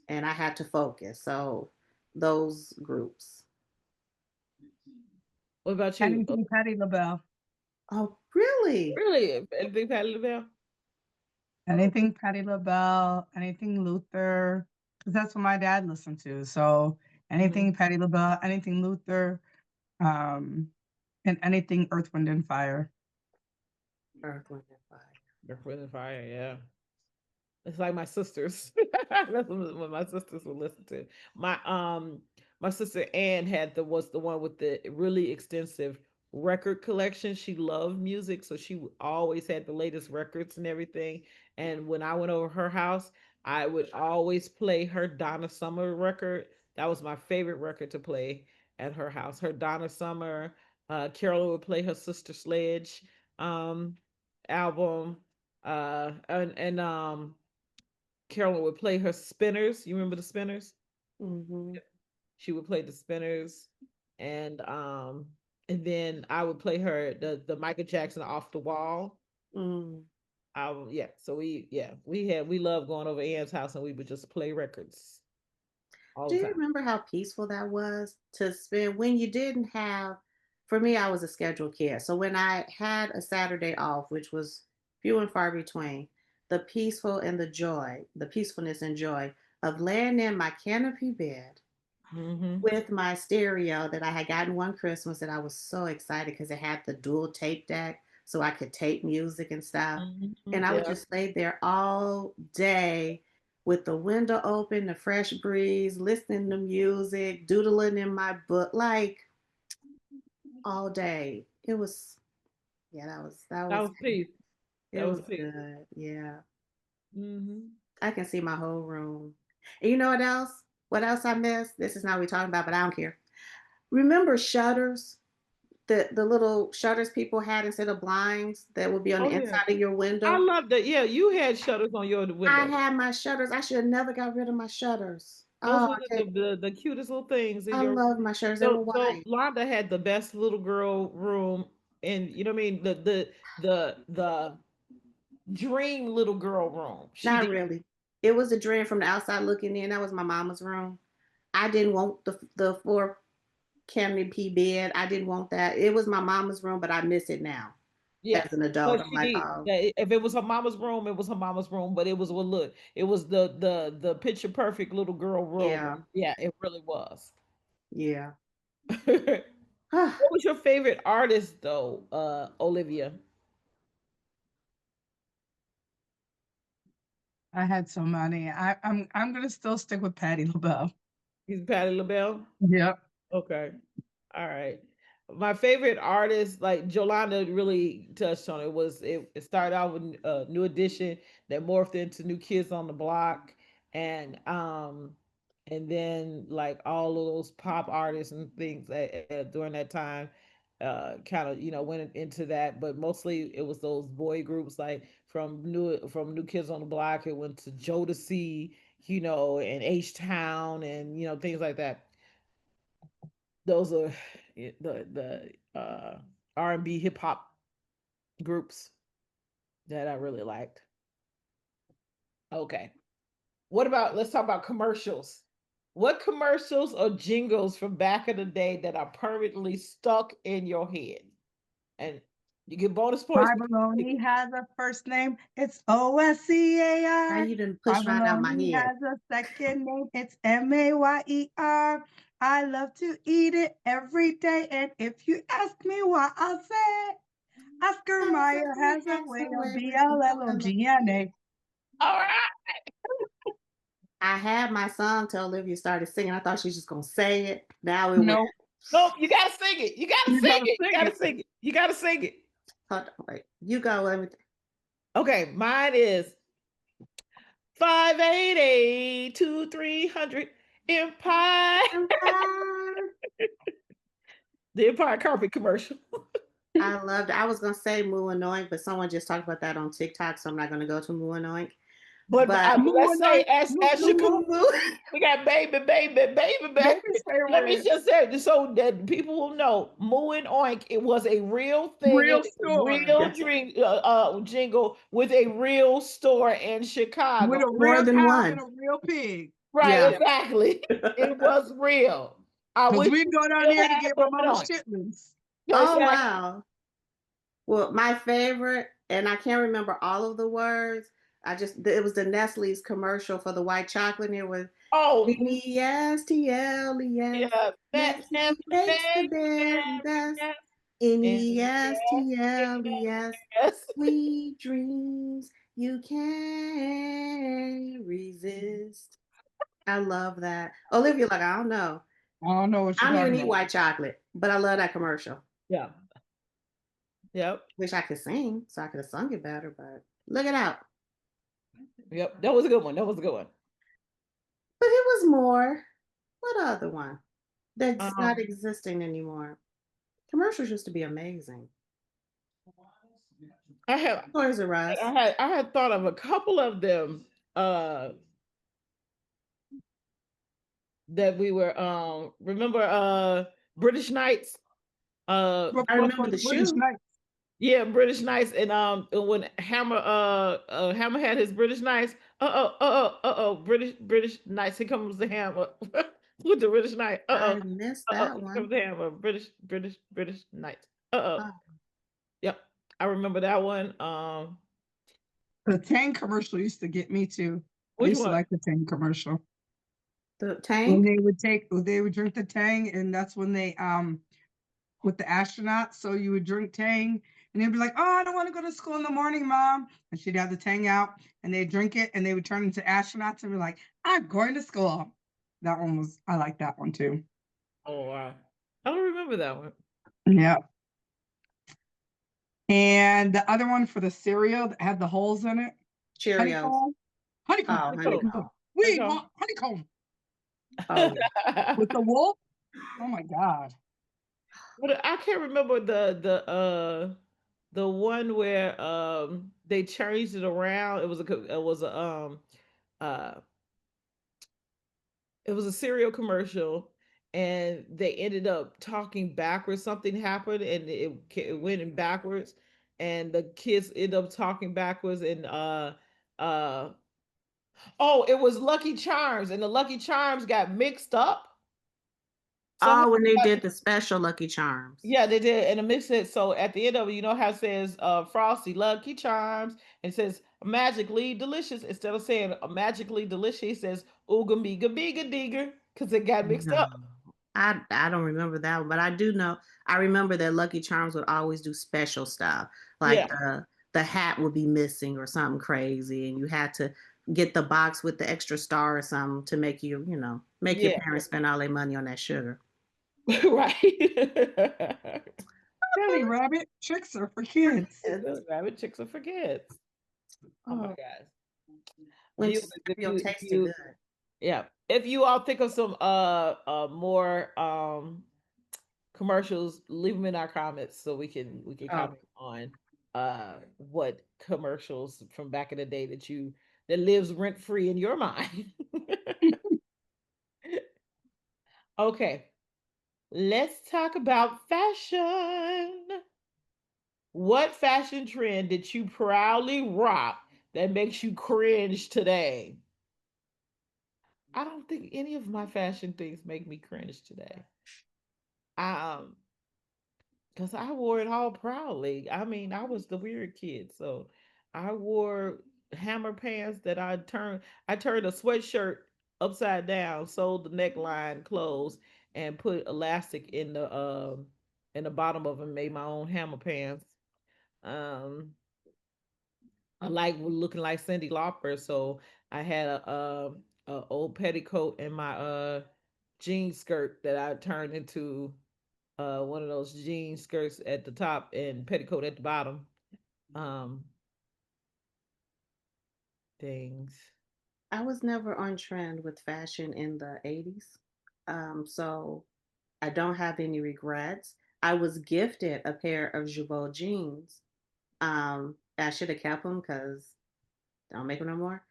And I had to focus. So those groups. What about you? Anything Patti LaBelle. Oh, really? Really? Anything Patti LaBelle? Anything Patti LaBelle, anything Luther, because that's what my dad listened to. So Hmm. anything Patti LaBelle, anything Luther, um, and anything Earth, Wind, and Fire. Earth, Wind, and Fire. Earth, Wind, and Fire. Yeah. It's like my sisters. That's what my sisters would listen to. My my sister Ann had the one with the really extensive record collection. She loved music, so she always had the latest records and everything. And when I went over her house, I would always play her Donna Summer record. That was my favorite record to play at her house. Her Donna Summer. Carolyn would play her Sister Sledge um, album. And Carolyn would play her spinners. You remember the spinners? Mm-hmm. She would play the spinners, and then I would play her the Michael Jackson Off the Wall. Mm. Yeah. So we loved going over Ann's house and we would just play records all Do the you time. remember how peaceful that was to spend when you didn't have? For me, I was a scheduled kid. So when I had a Saturday off, which was few and far between, the peaceful and the joy, the peacefulness and joy of laying in my canopy bed Mm-hmm. with my stereo that I had gotten one Christmas that I was so excited because it had the dual tape deck so I could tape music and stuff. Mm-hmm. And I would Yeah. just lay there all day with the window open, the fresh breeze, listening to music, doodling in my book, like all day. It was, yeah, that That was was peace. it That was was peace. good. Yeah. Mm-hmm. I can see my whole room. And you know what else? What else I miss? This is not what we're talking about, but I don't care. Remember shutters? The little shutters people had instead of blinds that would be on Oh the yeah. inside of your I window. love that. Yeah, you had shutters on your I window. had my shutters. I should have never got rid of my shutters. Those Oh, were I can't. the cutest little things in I your. love my shutters. They were So white. Londa had the best little girl room, and you know what I mean. The dream little girl room. She Not did. really. It was a dream from the outside looking in. That was my mama's room. I didn't want the four canopy bed. I didn't want that. It was my mama's room, but I miss it now Yeah, as an adult. but I'm she like, did. oh If it was her mama's room, it was her mama's room. But it was well, look, it was the picture perfect little girl room. yeah, Yeah, it really was. yeah. What was your favorite artist though, Olivia? I had so many. I'm gonna still stick with Patti LaBelle. He's Patti LaBelle. Yep. Okay. All right. My favorite artist, like Jolanda really touched on it, it started out with New Edition that morphed into New Kids on the Block and then like all of those pop artists and things during that time kind of went into that, but mostly it was those boy groups like from New Kids on the Block. It went to Jodeci, and H Town and things like that. Those are the R&B hip hop groups that I really liked. Okay. What about let's talk about commercials. What commercials or jingles from back in the day that are permanently stuck in your head? And you get bonus points. My baloney has a first name. It's Now OSCAI. you didn't My push mine out my baloney head. has a second name. It's MAYER. I love to eat it every day. And if you ask me why, I'll say Oscar Mayer has a way of BLLOGNA. All right. I had my song till Olivia started singing. I thought she was just gonna say it. Now it went. No, No, you gotta sing it. You gotta you sing gotta it. You sing gotta it. sing it. You gotta sing it. Hold on, wait. You go. Let me. Okay, mine is 588-2300 Empire. The Empire Carpet commercial. I loved it. I was gonna say Moo Anoink, but someone just talked about that on TikTok, so I'm not gonna go to Moo Anoink. But But let's say Moonlight, moo, as moo, you moo. Moo Moo. we got baby. Baby, stay Let me away. just say so that people will know Moo and Oink, it was a real thing. Real It was a store real Yeah, drink jingle with a real store in with Chicago. a more real than cow and one. a real pig. Right, Yeah. exactly. It was real. I Because wish we'd we go down still there to had get Moo my and mama Oink. chitlins. No, Oh exactly. wow. Well, my favorite, and I can't remember all of the words. It was the Nestle's commercial for the white chocolate, and it was Oh, Nestles, yeah. That Nestle makes the very very best. best. And Nestles, yes. sweet dreams you can't resist. I love that. Olivia, like, I don't know. I don't know what I you're don't even talking eat about. white chocolate, but I love that commercial. Yeah. Yep. Wish I could sing so I could have sung it better, but look it out. Yep. That was a good one. That was a good one. But it was more. What other one that's not Um, existing anymore? Commercials used to be amazing. I had Toys R Us. I had thought of a couple of them that we were remember British Knights I remember the British shoe. Knights. yeah, British Knights, and when Hammer had his British Knights, British Knights, here comes the Hammer with the British Knight, I missed that here comes one. the Hammer, British Knights, Oh, yep, I remember that one. The Tang commercial used to get me too. I Which used to one? like the Tang commercial. the When tank. they would drink the Tang, and that's when they with the astronauts. So you would drink Tang, and they'd be like, "Oh, I don't want to go to school in the morning, mom." And she'd have the Tang out, and they'd drink it, and they would turn into astronauts and be like, "I'm going to school." That one was I like that one too. Oh wow, I don't remember that one. Yeah. And the other one for the cereal that had the holes in it, Cheerios. honeycomb, honeycomb, Oh, Oh, honeycomb. honeycomb. there We you go. want honeycomb Oh, yeah. with the wolf. Oh my god. But I can't remember the one where they changed it around. Uh it was a cereal commercial, and they ended up talking backwards. Something happened, and it went in backwards, and the kids ended up talking backwards, and uh oh, it was Lucky Charms, and the Lucky Charms got mixed up somehow. Oh, when they did the special Lucky Charms. Yeah, they did, and it makes it so at the end of it, you know how it says Frosty Lucky Charms, and it says magically delicious. Instead of saying magically delicious, it says ooga meega beega digger, because it got mixed No, up. I don't remember that one, but I do know. I remember that Lucky Charms would always do special stuff, like Yeah. the hat would be missing or something crazy, and you had to get the box with the extra star or something to make make your Yeah. parents spend all their money on that sugar. Right. Danny Rabbit tricks are for kids. It's, Rabbit chicks are for kids. Oh my oh, gosh. when Viewers, cereal if tasted you good. yeah. If you all think of some more commercials, leave them in our comments so we can Oh, comment on what commercials from back in the day that lives rent free in your mind. Okay, let's talk about fashion. What fashion trend did you proudly rock that makes you cringe today? I don't think any of my fashion things make me cringe today. Um, because I wore it all proudly. I mean, I was the weird kid, so I wore hammer pants that I turned a sweatshirt upside down, sewed the neckline closed, and put elastic in the bottom of them, made my own hammer pants. Um, I like looking like Cindy Lauper, so I had a old petticoat and my jean skirt that I turned into one of those jean skirts at the top and petticoat at the bottom. Um things. I was never on trend with fashion in the 80s. So I don't have any regrets. I was gifted a pair of Jabot jeans. I should have kept them because I don't make them no more.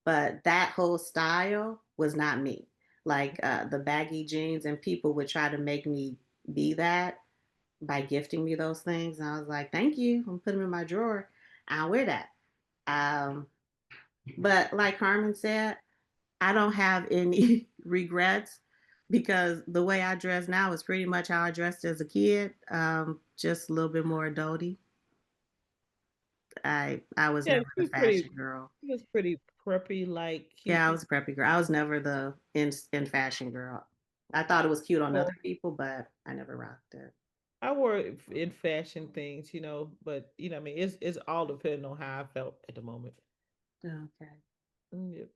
But that whole style was not me. Like the baggy jeans, and people would try to make me be that by gifting me those things. And I was like, thank you. I'm putting them in my drawer. I'll wear that. Um, but like Carmen said, I don't have any regrets because the way I dress now is pretty much how I dressed as a kid, just a little bit more adulty. I was Yeah, never the fashion girl. she was pretty preppy, like Yeah, cute I was a preppy girl. I was never the in fashion girl. I thought it was cute on other people. people, but I never rocked it. I wore it in fashion things, but I mean, it's all depending on how I felt at the moment. Okay. Yep.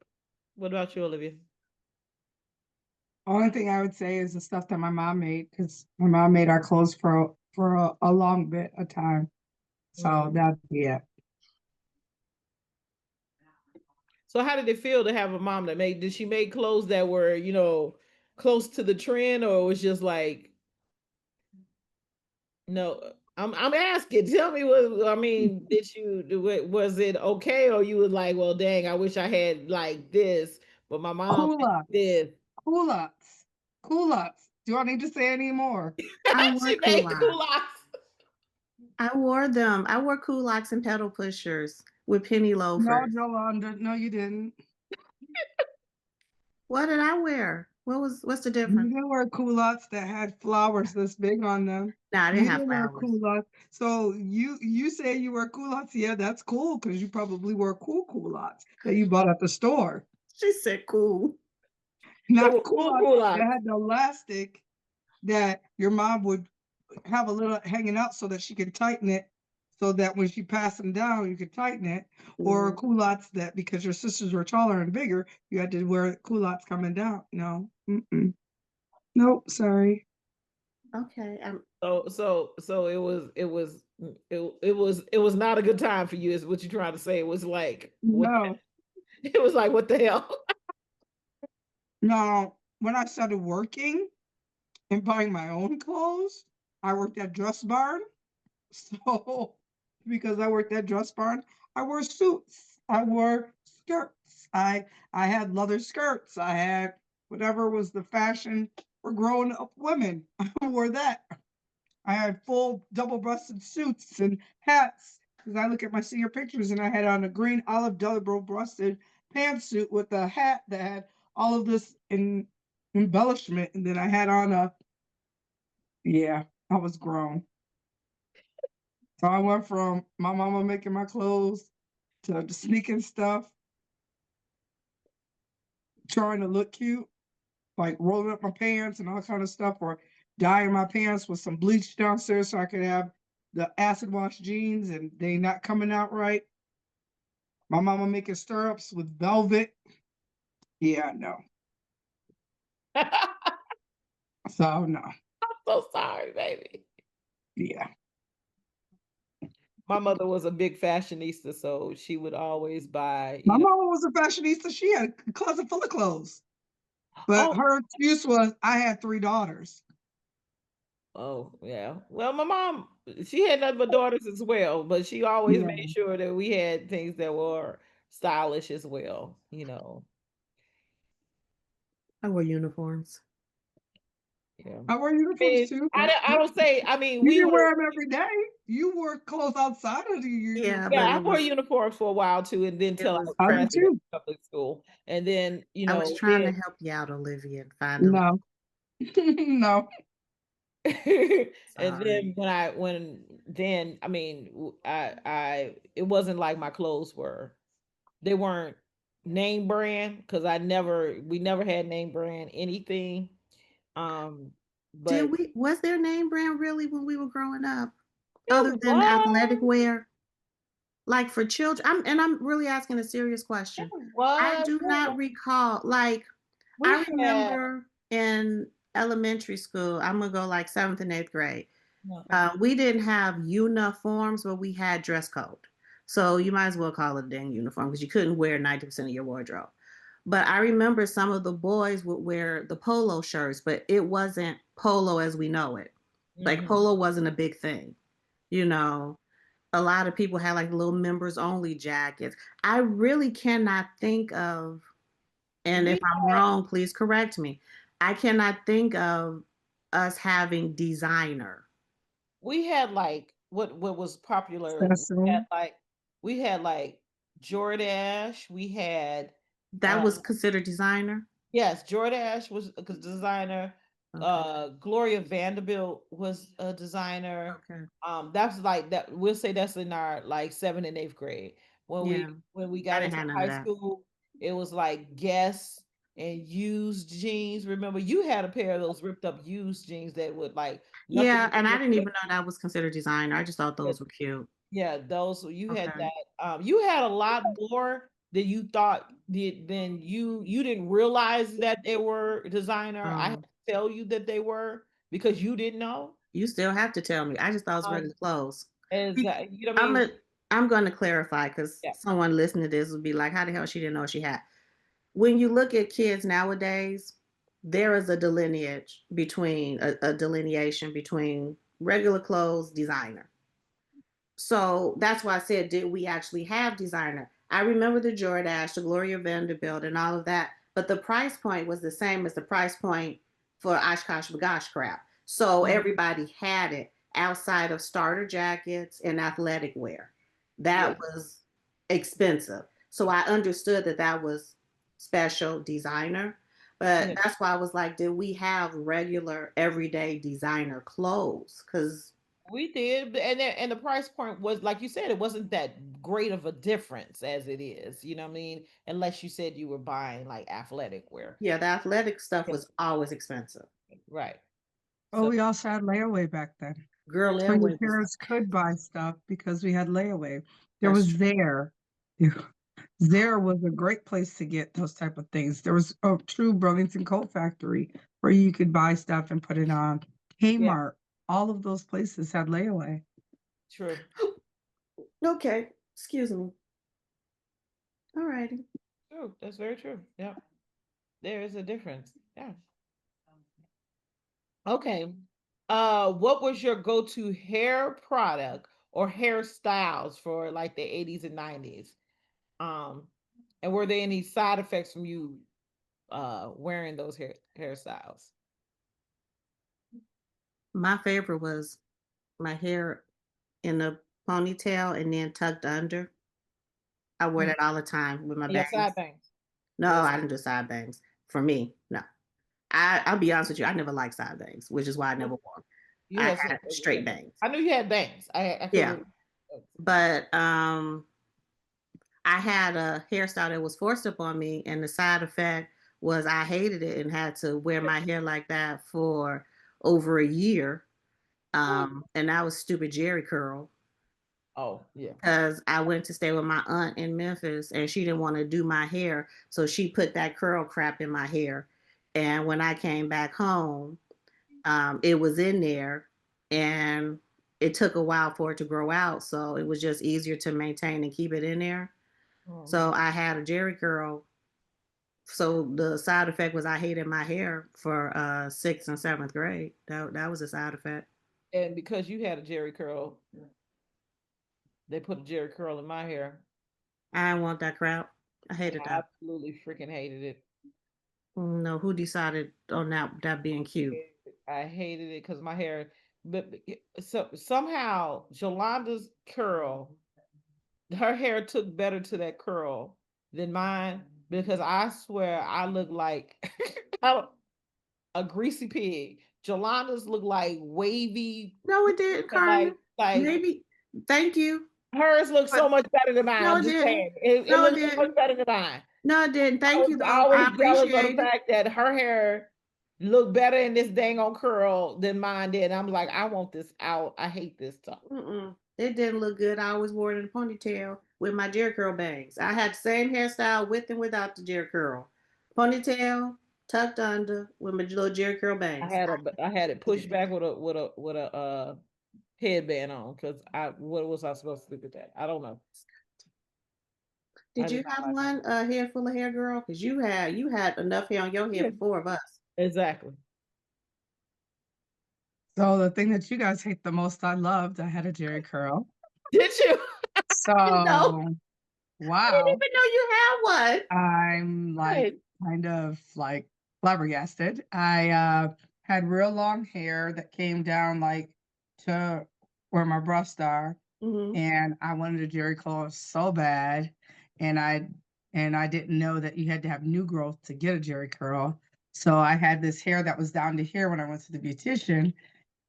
What about you, Olivia? Only thing I would say is the stuff that my mom made, because my mom made our clothes for a long bit of time. So Mm. that'd be it. So how did it feel to have a mom that made? Did she make clothes that were close to the trend, or it was just like no? I'm asking. Tell me what I mean. Was it okay, or you was like, well, dang, I wish I had like this, but my mom made Culottes, this. culottes, culottes. Do I need to say any more? I wore She made culottes. culottes. I wore them. I wore culottes and pedal pushers with penny No, loafers. Jolanda, no, you didn't. What did I wear? What's the You difference? didn't wear culottes that had flowers this big on them. No, I didn't You have didn't wear flowers. culottes. So you say you wear culottes. Yeah, that's cool because you probably wear cool culottes that you bought at the store. She said cool. They Not were cool culottes that culottes. had the elastic that your mom would have a little hanging out so that she could tighten it so that when she passed them down, you could tighten it. Or Mm, culottes that because your sisters were taller and bigger, you had to wear culottes coming down. No. Mm-mm. Nope, sorry. okay. So it was not a good time for you. Is what you're trying to say? It was like what? No. It was like what the hell? Now, when I started working and buying my own clothes, I worked at Dress Barn. So, because I worked at Dress Barn, I wore suits. I wore skirts. I had leather skirts. I had whatever was the fashion for grown up women. I wore that. I had full double-breasted suits and hats because I look at my senior pictures and I had on a green olive double-breasted pantsuit with a hat that had all of this embellishment, and then I had on a yeah, I was grown. So I went from my mama making my clothes to the sneaking stuff, trying to look cute, like rolling up my pants and all kind of stuff, or dyeing my pants with some bleach downstairs so I could have the acid wash jeans and they not coming out right. My mama making stirrups with velvet. Yeah, no. I'm So no. so sorry, baby. Yeah. My mother was a big fashionista, so she would always buy. My mama was a fashionista. She had a closet full of clothes. But Oh, her excuse was I had three daughters. oh, yeah. Well, my mom, she had nothing but daughters as well, but she always Yeah. made sure that we had things that were stylish as well. I wore uniforms. Yeah. I wore I uniforms mean, too, I but don't, I don't say. I mean, you we didn't were. wear them every day. You wore clothes outside of the Yeah, Yeah, but I it wore was uniforms for a while too, and then it till I was was I did transferred to too. public school, and then I was trying then to help you out, Olivia, and find a No. No. and then sorry. I mean I it wasn't like my clothes they weren't name brand because we never had name brand anything. Um, Did but we was there name brand really when we were growing up? Other it than athletic was wear? Like for children? I'm really asking a serious it question. I was do not recall like we I had remember in elementary school, I'm gonna go like seventh and eighth grade. uh-uh. We didn't have uniforms, but we had dress code. So you might as well call it a dang uniform because you couldn't wear 90% of your wardrobe. But I remember some of the boys would wear the polo shirts, but it wasn't polo as we know it. Like Mhm. polo wasn't a big thing, you know. A lot of people had like little members only jackets. I really cannot think of, and if we I'm wrong, please correct me. I cannot think of us having designer. we had like what was popular. That's so We had like Jordache. We had That uh was considered designer. yes, Jordache was a designer. Okay. Gloria Vanderbilt was a designer. Okay. That's like that. We'll say that's in our like seventh and eighth grade. When we Yeah. when we I got didn't into have none of high that. school, it was like Guess. and used jeans. Remember, you had a pair of those ripped up used jeans that would like Yeah, nothing. and I didn't even know that was considered designer. I just thought Yeah, those were cute. yeah, those you had Okay. that. You had a lot more than you thought did than you didn't realize that they were designer. I had Um, to tell you that they were because you didn't know. you still have to tell me. I just thought it was Um, regular clothes. as Be- you know what I I'm mean? a, I'm going to clarify because Yeah, someone listening to this would be like, "How the hell she didn't know she had?" When you look at kids nowadays, there is a delineage between a delineation between regular clothes, designer. So that's why I said, did we actually have designer? I remember the Jordache, the Gloria Vanderbilt, and all of that, but the price point was the same as the price point for Oshkosh Bagosh crap. So mhm, everybody had it outside of starter jackets and athletic wear. That yeah, was expensive. So I understood that that was special designer. But yeah. that's why I was like, did we have regular everyday designer clothes? Because We did, and the price point was like you said, it wasn't that great of a difference as it is. You know what I mean? Unless you said you were buying like athletic wear. yeah, the athletic stuff Yeah, was always expensive. right. Oh, So we also had layaway back then. Girl, So your Airway was parents could buy stuff because we had layaway. There that's was true. Zare. Zare was a great place to get those type of things. There was a true Burlington Coat Factory where you could buy stuff and put it on. yeah, Kmart, all of those places had layaway. true, Okay, excuse me. All righty. true. That's very true. Yeah, there is a difference. Yeah. Okay. What was your go-to hair product or hairstyles for like the 80s and 90s? Um, and were there any side effects from you wearing those hairstyles? My favorite was my hair in a ponytail and then tucked under. I wear Mm. that all the time with my Your bangs. side bangs. No, Yes. I didn't do side bangs. For me, no. I'll be honest with you, I never liked side bangs, which is why I never wore them. You I had had straight bangs. I knew you had bangs. I Yeah. couldn't. But I had a hairstyle that was forced upon me, and the side effect was I hated it and had to wear my hair like that for over a year. And that was stupid Jerry curl Oh yeah. because I went to stay with my aunt in Memphis and she didn't want to do my hair. So she put that curl crap in my hair. And when I came back home, it was in there and it took a while for it to grow out. So it was just easier to maintain and keep it in there. Oh. So I had a Jerry curl. So the side effect was I hated my hair for sixth and seventh grade. That was a side effect. And because you had a Jerry curl, they put a Jerry curl in my hair. I didn't want that crap. I And hated I that. absolutely freaking hated it. No, who decided on that being cute? I hated it because my hair, so somehow Jolanda's curl, her hair took better to that curl than mine because I swear I look like I don't- a greasy pig. Jolanda's look like wavy, No, it didn't, and Carmen. like Maybe. Thank you, hers looks so but much better than mine. no, I'm it just didn't. saying it No, it looks so much didn't. better than mine. No, it didn't. Thank you, I though. I always jealous of the appreciate it. fact that her hair looked better in this dang on curl than mine did. I'm like, I want this out. I hate this stuff. Mm-mm. It didn't look good. I always wore it in a ponytail with my Jerry curl bangs. I had the same hairstyle with and without the Jerry curl. Ponytail, tucked under with my little Jerry curl bangs. I had it I hated pushed it. back with a headband on because I what was I supposed to do with that? I don't know. I Did you did not have like it. one head full of hair, girl? Because you had enough hair on your head Yeah, for four of us. exactly. So the thing that you guys hate the most, I loved. I had a Jerry curl. Did you? I didn't know. So I didn't wow, even know you had one. I'm like Right. kind of like flabbergasted. I had real long hair that came down like to where my breasts are, Hmm. and I wanted a Jerry curl so bad, and I didn't know that you had to have new growth to get a Jerry curl. So I had this hair that was down to here when I went to the beautician,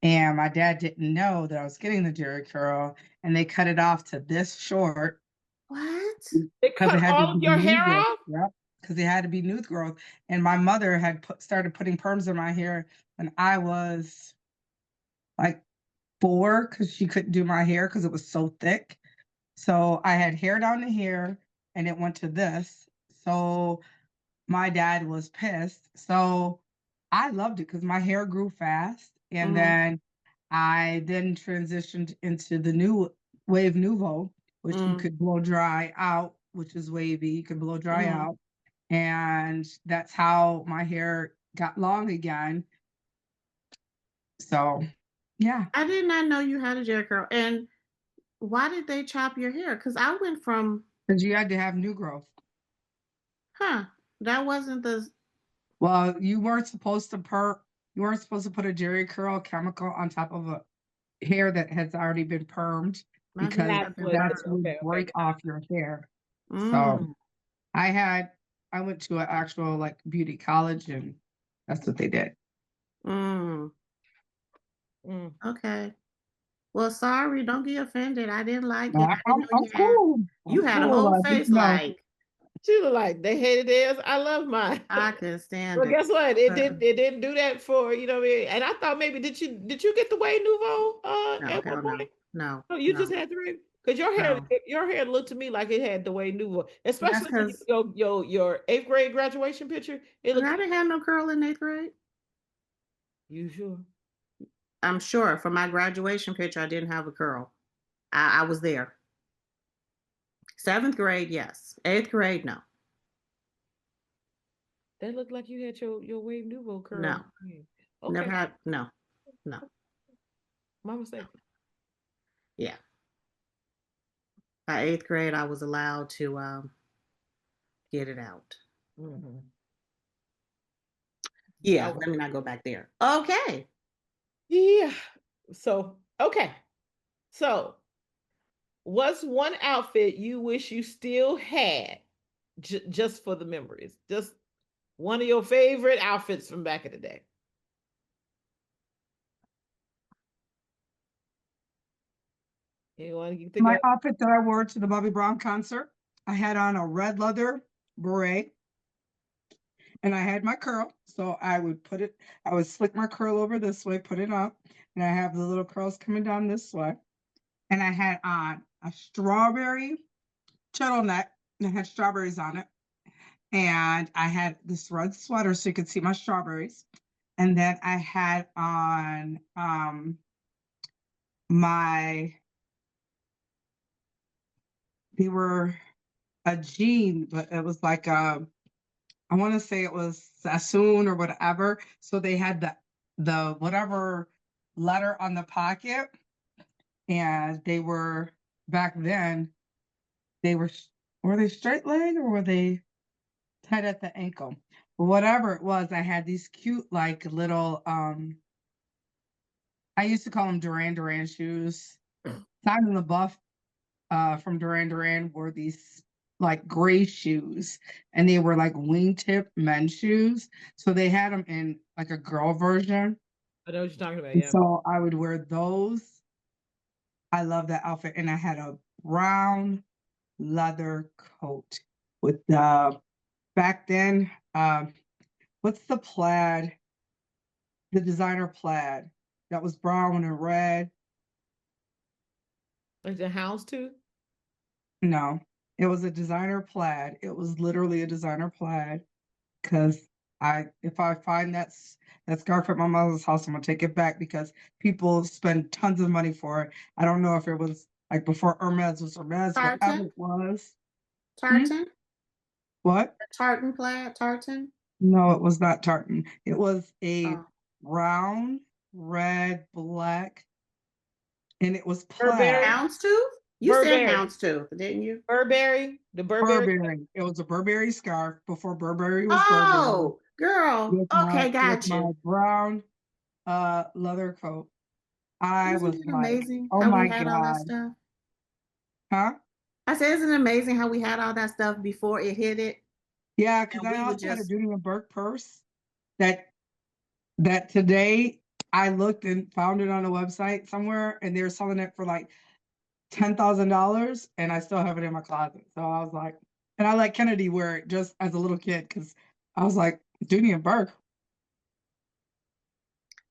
and my dad didn't know that I was getting the Jerry curl, and they cut it off to this short What? They because it cut had to all of be your new hair growth. off? Yep. because they had to be new growth. And my mother had started putting perms in my hair when I was like 4 because she couldn't do my hair because it was so thick. So I had hair down to here and it went to this. So my dad was pissed. So I loved it because my hair grew fast. And Mm-hmm. I then transitioned into the new Wave Nouveau, which you Mm-hmm. could blow dry out, which is wavy. You could blow dry Mm-hmm. out. And that's how my hair got long again. So, yeah, I did not know you had a Jerry curl. And why did they chop your hair? Because I went from, because you had to have new growth. huh, that wasn't the, Well, you weren't supposed to you weren't supposed to put a Jerry curl chemical on top of a hair that has already been permed my hair because That's had been what. burned. that's would Okay. Okay. break off your hair. So Mm, I went to an actual like beauty college and that's what they did. mm, Mm. okay. Well, sorry, don't get offended. I didn't like No, it. I didn't know I'm cool. you I'm had a cool. whole I just face know. like She was like, they hated theirs. I love mine. I couldn't stand Well, it. guess what? It Uh, did. It didn't do that for you know. What I mean? And I thought maybe did you get the way nouveau no, at one hell no. point? No, Oh, you just no, had the right because no. your hair looked to me like it had the way nouveau, That's especially because your eighth grade graduation picture. It I looked. didn't have no curl in eighth grade. You sure? I'm sure for my graduation picture, I didn't have a curl. I was there. Seventh grade, yes. Eighth grade, no. That looked like you had your wave nouveau curl. No. Yeah. Never Okay, had, no, no. my mistake. Yeah. By eighth grade, I was allowed to get it out. Hmm. Yeah, let me not go back there. Okay. Yeah. So okay. So what's one outfit you wish you still had just for the memories? Just one of your favorite outfits from back in the day. Anyone you think My of? outfit that I wore to the Bobby Brown concert, I had on a red leather beret and I had my curl. So I would slick my curl over this way, put it up, and I have the little curls coming down this way. And I had on a strawberry turtleneck that had strawberries on it. And I had this red sweater so you could see my strawberries. And then I had on my they were a jean, but it was like I want to say it was Sassoon or whatever. So they had the whatever letter on the pocket, and they were back then they were they straight leg or were they tight at the ankle? Whatever it was, I had these cute like little I used to call them Duran Duran shoes. Simon the Buff from Duran Duran wore these like gray shoes, and they were like wingtip men's shoes. So they had them in like a girl version. I know what you're talking about. And Yeah. so I would wear those. I love that outfit. And I had a brown leather coat with back then, what's the plaid? The designer plaid that was brown and red. Like the house too. No, it was a designer plaid. It was literally a designer plaid. Because if I find that scarf at my mother's house, I'm gonna take it back because people spend tons of money for it. I don't know if it was like before Hermes was Hermes, whatever Tartan? it was. Hmm? Tartan? What? Tartan plaid? Tartan? No, it was not tartan. It was a Oh. brown, red, black, and it was Burberry. plaid. Houndstooth? You said Burberry. houndstooth, didn't you? Burberry. The Burberry. Burberry. It was a Burberry scarf before Burberry was Burberry Oh, girl. Okay, with got my you. brown leather coat. I Isn't was it like, amazing "Oh how we my had all that god." stuff? Huh? I said, isn't it amazing how we had all that stuff before it hit it? Yeah, because And I we would also had a just, Dooney& and Burke purse that today I looked and found it on a website somewhere, and they were selling it for like $10,000, and I still have it in my closet. So I was like, And I let Kennedy wear it just as a little kid because I was like, Dooney and Burke.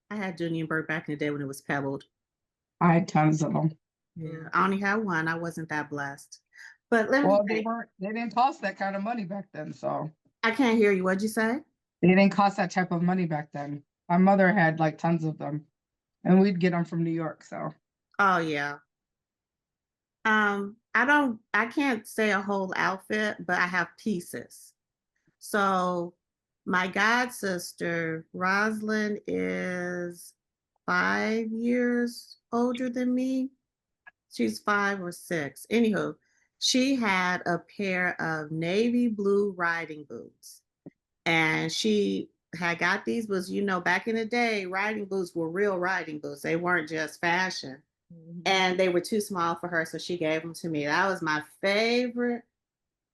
I had Junie and Bert back in the day when it was pebbled. I had tons of them. Yeah, I only had one. I wasn't that blessed. But let me Well, say, they didn't cost that kind of money back then, so I can't hear you. What'd you say? they didn't cost that type of money back then. My mother had like tons of them, and we'd get them from New York. So Oh yeah. I can't say a whole outfit, but I have pieces. So my god sister, Rosalind, is 5 years older than me. She's 5 or 6. Anywho, she had a pair of navy blue riding boots. And she had got these boots, back in the day, riding boots were real riding boots. They weren't just fashion. Mhm. And they were too small for her, so she gave them to me. That was my favorite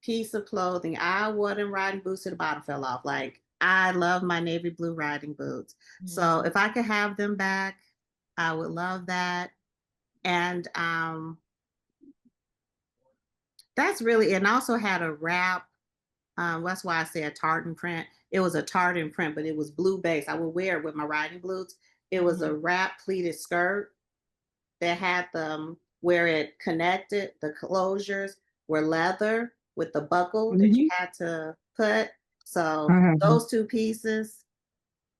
piece of clothing. I wore them riding boots to the bottom fell off. Like I love my navy blue riding boots. So Mhm. if I could have them back, I would love that. And that's really and also had a wrap. That's why I said tartan print. It was a tartan print, but it was blue base. I would wear it with my riding boots. It was a Mhm. wrap pleated skirt that had them where it connected. The closures were leather with the buckle that you hmm had to put. So I have them. those two pieces,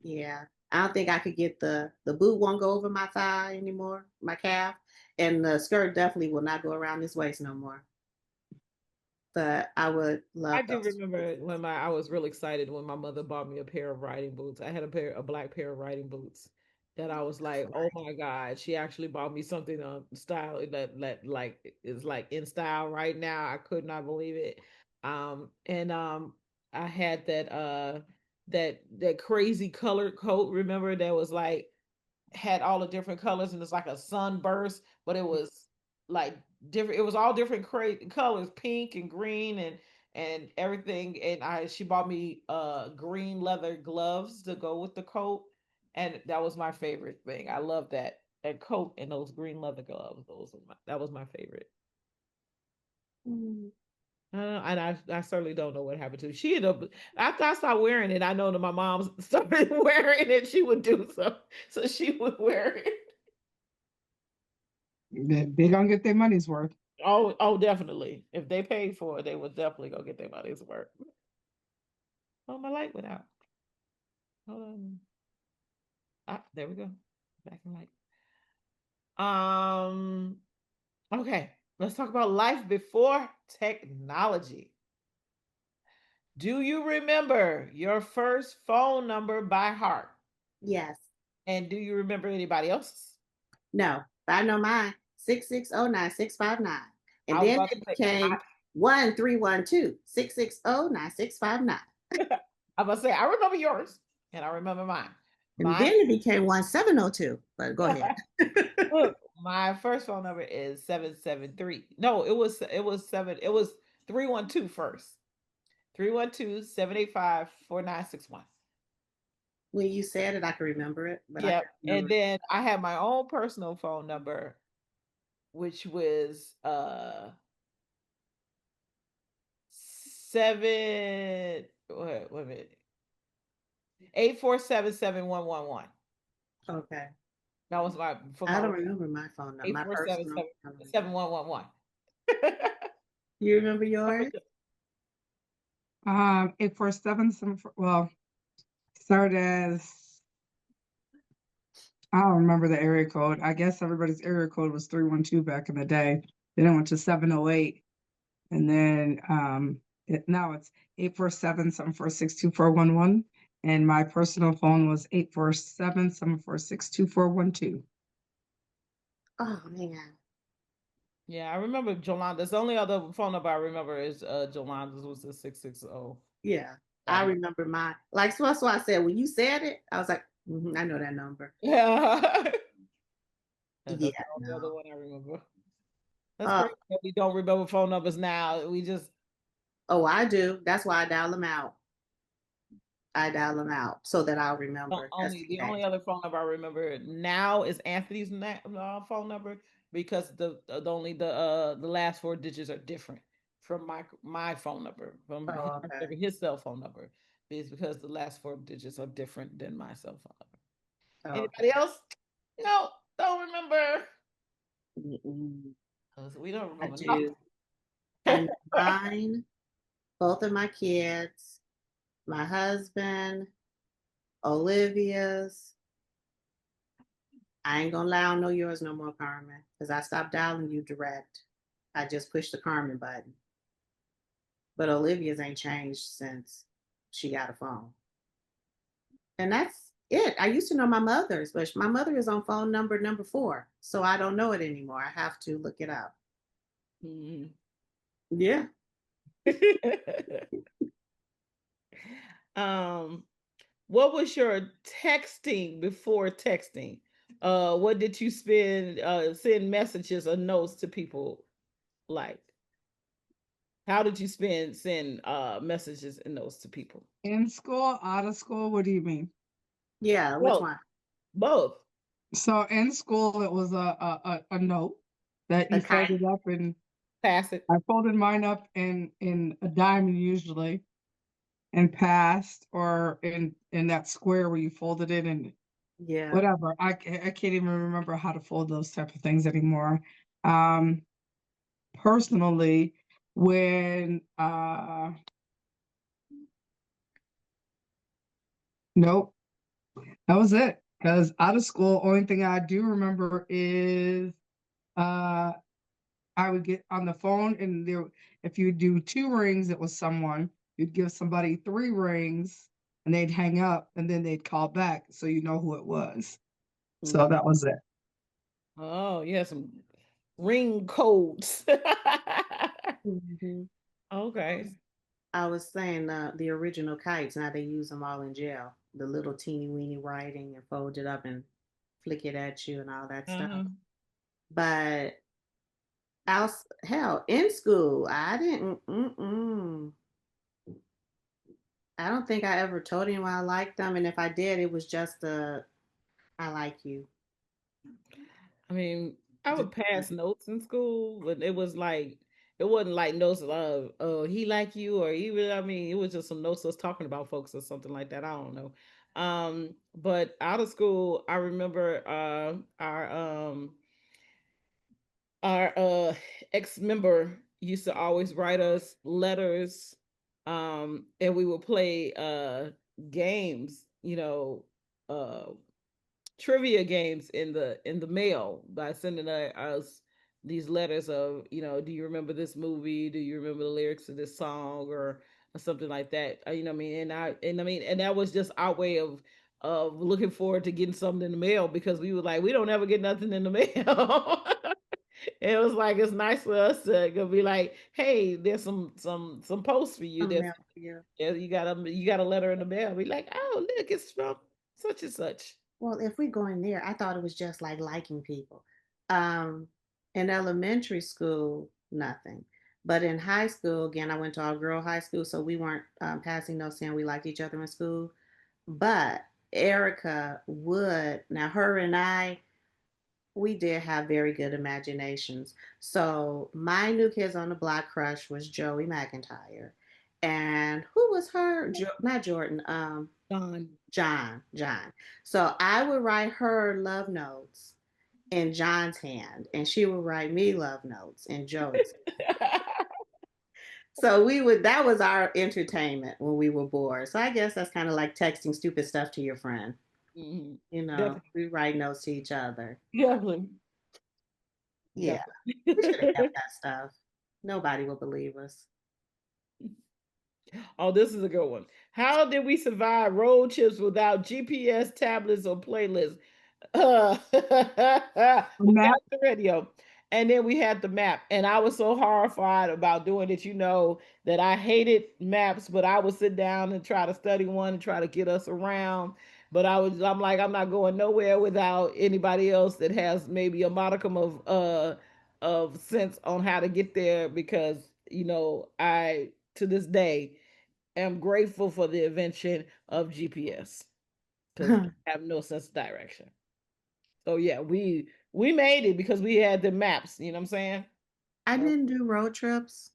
yeah. I don't think I could get the boot won't go over my thigh anymore, my calf, and the skirt definitely will not go around this waist no more. But I would I love do those two remember pieces. when I was really excited when my mother bought me a pair of riding boots. I had a black pair of riding boots that I was like, oh my God, she actually bought me something on style that like is like in style right now. I could not believe it. And I had that crazy colored coat, remember that was like had all the different colors and it's like a sunburst, but it was like different. It was all different colors, pink and green and everything. And I she bought me green leather gloves to go with the coat, and that was my favorite thing. I love that coat and those green leather gloves. That was my favorite. Mm. And I certainly don't know what happened to. She ended up after I stopped wearing it. I know that my mom started wearing it. She would do so she would wear it. They gonna get their money's worth. Oh, definitely. If they paid for it, they would definitely go get their money's worth. Oh, my light went out. Hold on. Ah, there we go. Back in light. Um. Okay. Let's talk about life before technology. Do you remember your first phone number by heart? Yes. And do you remember anybody else's? No. But I know mine. 6609659. And I was then about to it say. became 1312 6609659. I was about to say. I remember yours, and I remember mine. And Mine. then it became 1702. But go ahead. Look, my first phone number is 773. No, it was 312 first. 312-785-4961. When you said it, I can remember it, but I Yep. can't And remember it. then I had my own personal phone number, which was 7 wait a minute. 8477111. Okay. That was my for I my don't remember my phone number, eight my four seven personal seven phone number. seven one one one. You remember yours? 847 well, started as I don't remember the area code. I guess everybody's area code was 312 back in the day. Then it went to 708. And then now it's 847-746-2411. And my personal phone was 847-746-2412. Oh man. Yeah, I remember Jolanda's. The only other phone number I remember is Jolanda's was the 660. Yeah. I That remember mine. Like so that's why I said when you said it, I was like, I know that number. yeah. And Yeah, that's the only other no. one I remember. That's Uh, crazy that we don't remember phone numbers now. We just oh, I do. That's why I dial them out. I dial them out so that I'll remember just only in the only case. other phone number I remember now is Anthony's phone number because the only the last four digits are different from my phone number, from Oh, okay. his cell phone number, is because the last four digits are different than my cell phone number. Oh, okay. Anybody else? No, don't remember. Mm-mm. We don't I remember do. I know nothing. mine, both of my kids, my husband, Olivia's. I ain't gonna lie, I don't know yours no more, Carmen, because I stopped dialing you direct. I just pushed the Carmen button. But Olivia's ain't changed since she got a phone. And that's it. I used to know my mother's, but my mother is on phone number 4. So I don't know it anymore. I have to look it up. Mhm. Yeah. um, what was your texting before texting? What did you spend send messages or notes to people like? How did you send messages and notes to people? In school, out of school, what do you mean? Yeah. Which Both. one? Both. So in school, it was a note that A you kite. folded up, and Pass it. I folded mine up in a diamond usually, and passed, or in that square where you folded it, and Yeah. whatever. I can't even remember how to fold those type of things anymore. Um, Personally, when nope, that was it. Because out of school, only thing I do remember is uh I would get on the phone, and there, if you do two rings, it was someone. You'd give somebody three rings, and they'd hang up, and then they'd call back, so you know who it was. So Mm-hmm. that was it. Oh, you had some ring codes. Mm-hmm. Okay. I was saying the original kites. Now they use them all in jail. The little teeny weeny writing and fold it up and flick it at you and all that stuff. Uh-huh. But else, hell, in school, I didn't. Mm-mm. I don't think I ever told anyone I liked them, and if I did, it was just a "I like you." I mean, I Did- would pass notes in school, but it wasn't like notes of oh he like you or even I mean it was just some notes us talking about folks or something like that. I don't know. But out of school, I remember our ex member used to always write us letters, and we would play games, uh trivia games in the mail by sending us these letters of do you remember this movie, do you remember the lyrics of this song, or something like that. I mean, and that was just our way of looking forward to getting something in the mail, because we were like we don't ever get nothing in the mail. It was like it's nice for us to go be like, hey, there's some posts for you. I'm There's mail for you. yeah, you got a letter in the mail. Be like, oh look, it's from such and such. Well, if we go in there, I thought it was just like liking people. Um, in elementary school, nothing. But in high school, again, I went to all girl high school, so we weren't passing notes saying we liked each other in school. But Erica would, now her and I, we did have very good imaginations. So my new kids on the block crush was Joey McIntyre. And who was her? Not Jordan. Gone. John. So I would write her love notes in John's hand, and she would write me love notes in Joey's. So we would, that was our entertainment when we were bored. So I guess that's kind of like texting stupid stuff to your friend. Mhm. You know, Definitely, we write notes to each other. definitely, Yeah, we should have definitely. kept that stuff. Nobody will believe us. Oh, this is a good one. How did we survive road trips without GPS, tablets, or playlists? We And that got the radio, and then we had the map. And I was so horrified about doing it, that I hated maps, but I would sit down and try to study one and try to get us around. But I'm like, I'm not going nowhere without anybody else that has maybe a modicum of sense on how to get there, because I to this day am grateful for the invention of GPS, because I have no sense of direction. So yeah, we made it because we had the maps. You know what I'm saying? I So didn't do road trips.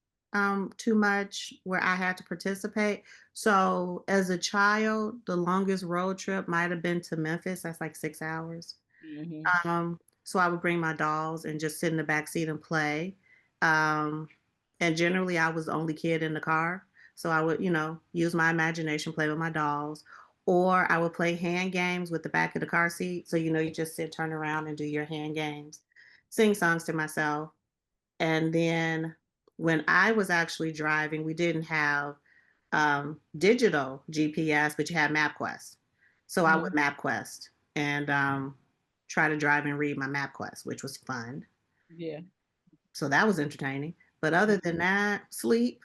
too much where I had to participate. So as a child, the longest road trip might have been to Memphis. That's like 6 hours. Mm-hmm. So I would bring my dolls and just sit in the back seat and play. Um, and generally, I was the only kid in the car. So I would, use my imagination, play with my dolls, or I would play hand games with the back of the car seat. So, you just sit, turn around, and do your hand games, sing songs to myself. And then when I was actually driving, we didn't have digital GPS, but you had MapQuest. So I would Mm-hmm. MapQuest and try to drive and read my MapQuest, which was fun. Yeah. So that was entertaining. But other than that, sleep.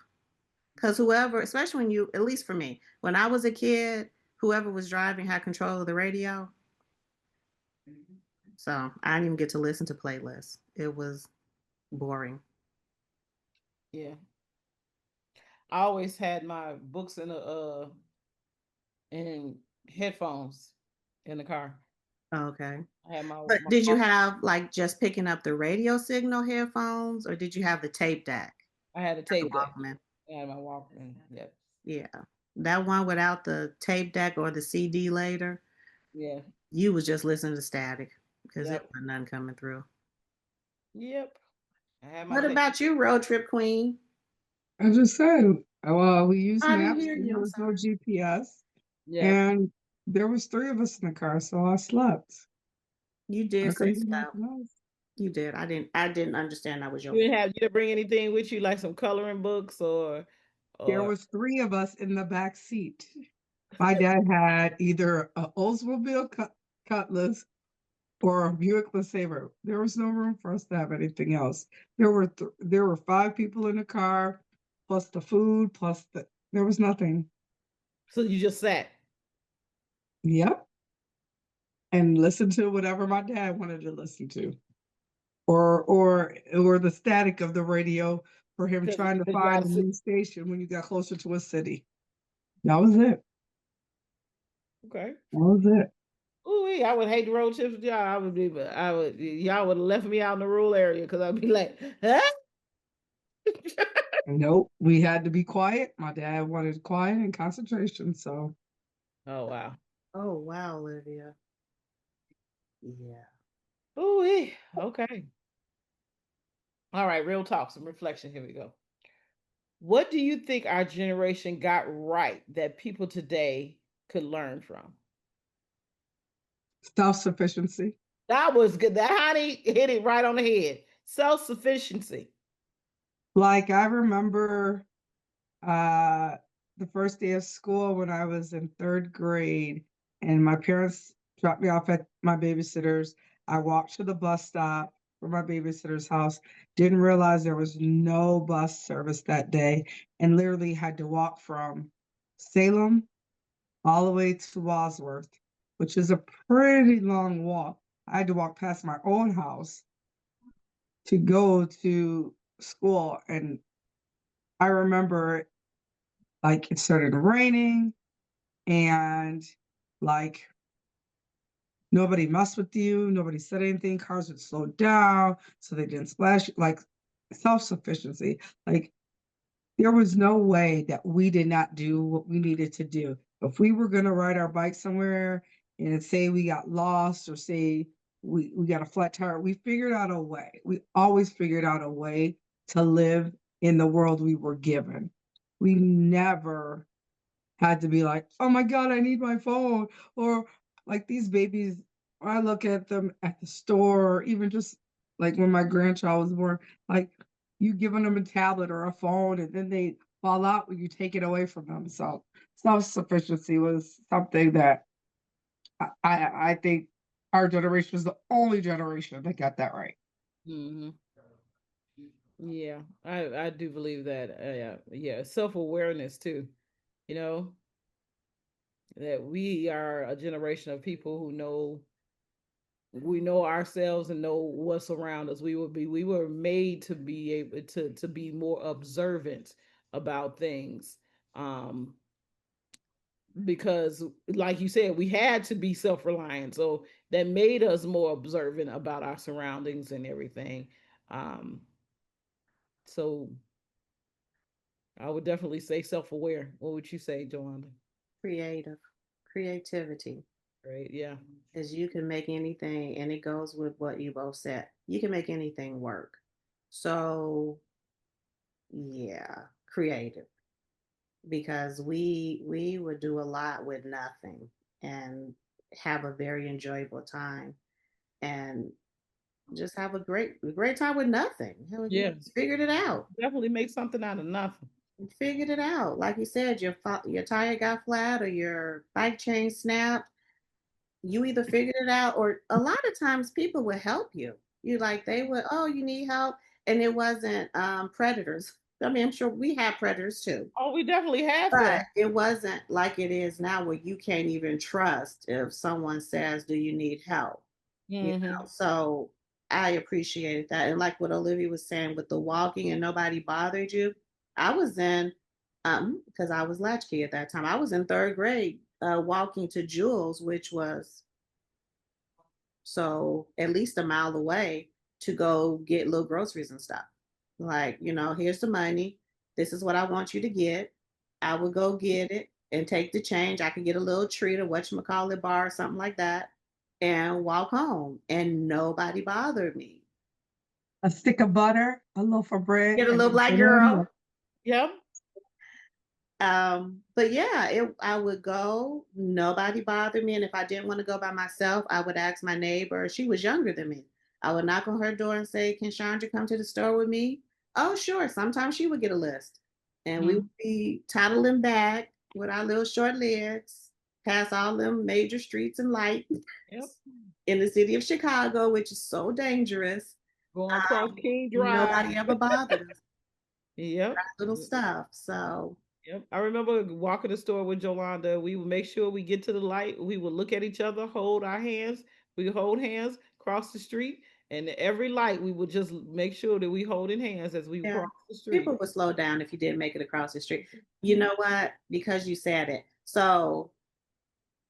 Because whoever, especially when you, at least for me, when I was a kid, whoever was driving had control of the radio. So I didn't even get to listen to playlists. It was boring. Yeah. I always had my books in headphones in the car. Okay. I had But my did you have like just picking up the radio signal headphones or did you have the tape deck I had a or the tape deck. Walkman? I had my Walkman. Yep. Yeah. That one without the tape deck or the CD later, Yeah. you was just listening to static because it Yep. wasn't none coming through. Yep. I had my What tape. about you, road trip queen? I just said, well, we used I didn't maps hear and you. there I'm was no sorry. GPS, Yep. and there was three of us in the car, so I slept. You I did say couldn't do stop. nothing else. You did. I didn't understand that was your voice. You didn't bring anything with you, like some coloring books There or was three of us in the back seat. My dad had either a Oldsmobile Cutlass or a Buick LeSabre. There was no room for us to have anything else. There were five people in the car, plus the food, there was nothing. so you just sat. Yep, and listened to whatever my dad wanted to listen to, or the static of the radio for him Because trying to y'all find a sit. new station when you got closer to a city. That was it. Okay. That was it. Ooh, I would hate the road trips with y'all. Y'all would have left me out in the rural area because I'd be like, huh? Nope, we had to be quiet. My dad wanted quiet and concentration, so Oh wow. Oh wow, Olivia. Yeah. Ooh, okay. All right, real talk, some reflection. Here we go. What do you think our generation got right that people today could learn from? self-sufficiency. That was good. That honey hit it right on the head. Self sufficiency. Like I remember uh the first day of school when I was in third grade and my parents dropped me off at my babysitter's. I walked to the bus stop for my babysitter's house, didn't realize there was no bus service that day, and literally had to walk from Salem all the way to Wadsworth, which is a pretty long walk. I had to walk past my own house to go to school. And I remember like it started raining and like nobody messed with you, nobody said anything, cars would slow down so they didn't splash, like self-sufficiency. Like there was no way that we did not do what we needed to do. If we were going to ride our bike somewhere and say we got lost or say we got a flat tire, we figured out a way. We always figured out a way to live in the world we were given. We never had to be like, oh my God, I need my phone. Or like these babies, I look at them at the store, or even just like when my grandchild was born, like you giving them a tablet or a phone and then they fall out when you take it away from them. So self-sufficiency was something that I think our generation was the only generation that got that right. Hmm. Yeah, I do believe that. Yeah, yeah, self awareness too. You know that we are a generation of people who know we know ourselves and know what's around us. We were made to be able to be more observant about things. Um, because like you said, we had to be self-reliant. So that made us more observant about our surroundings and everything. Um, so I would definitely say self-aware. What would you say, Joanna? Creative, creativity Right? Yeah. is you can make anything, and it goes with what you both said. You can make anything work. So yeah, creative, because we would do a lot with nothing and have a very enjoyable time and just have a great time with nothing. Hell, you Yeah. just figured it out. Definitely make something out of nothing. You figured it out. Like you said, your tire got flat or your bike chain snapped. You either figured it out, or a lot of times people would help you. You like they would, oh, you need help, and it wasn't predators. I mean, I'm sure we have predators too, Oh, we definitely have but them. it wasn't like it is now, where you can't even trust if someone says, "Do you need help?" You know. Hmm. So I appreciated that, and like what Olivia was saying with the walking and nobody bothered you. I was in, because I was latchkey at that time. I was in third grade, walking to Jules, which was so at least a mile away, to go get little groceries and stuff. Like, here's the money. This is what I want you to get. I would go get it and take the change. I could get a little treat or whatchamacallit bar or something like that and walk home. And nobody bothered me. A stick of butter, a loaf of bread, Get a and little then black put on girl. your Yep. But yeah, I would go, nobody bothered me. And if I didn't want to go by myself, I would ask my neighbor. She was younger than me. I would knock on her door and say, "Can Chandra come to the store with me?" Oh, sure. Sometimes she would get a list. And we would Mhm. be toddling back with our little short legs, past all them major streets and lights Yep. in the city of Chicago, which is so dangerous. Going across King Drive. Nobody ever bothered us. Yep. Little stuff. So Yep. I remember walking the store with Jolanda. We would make sure we get to the light. We would look at each other, hold our hands. We would hold hands, cross the street, and at every light we would just make sure that we holding hands as we yeah, cross the street. people would slow down if you didn't make it across the street. You Mhm. know what? Because you said it. So,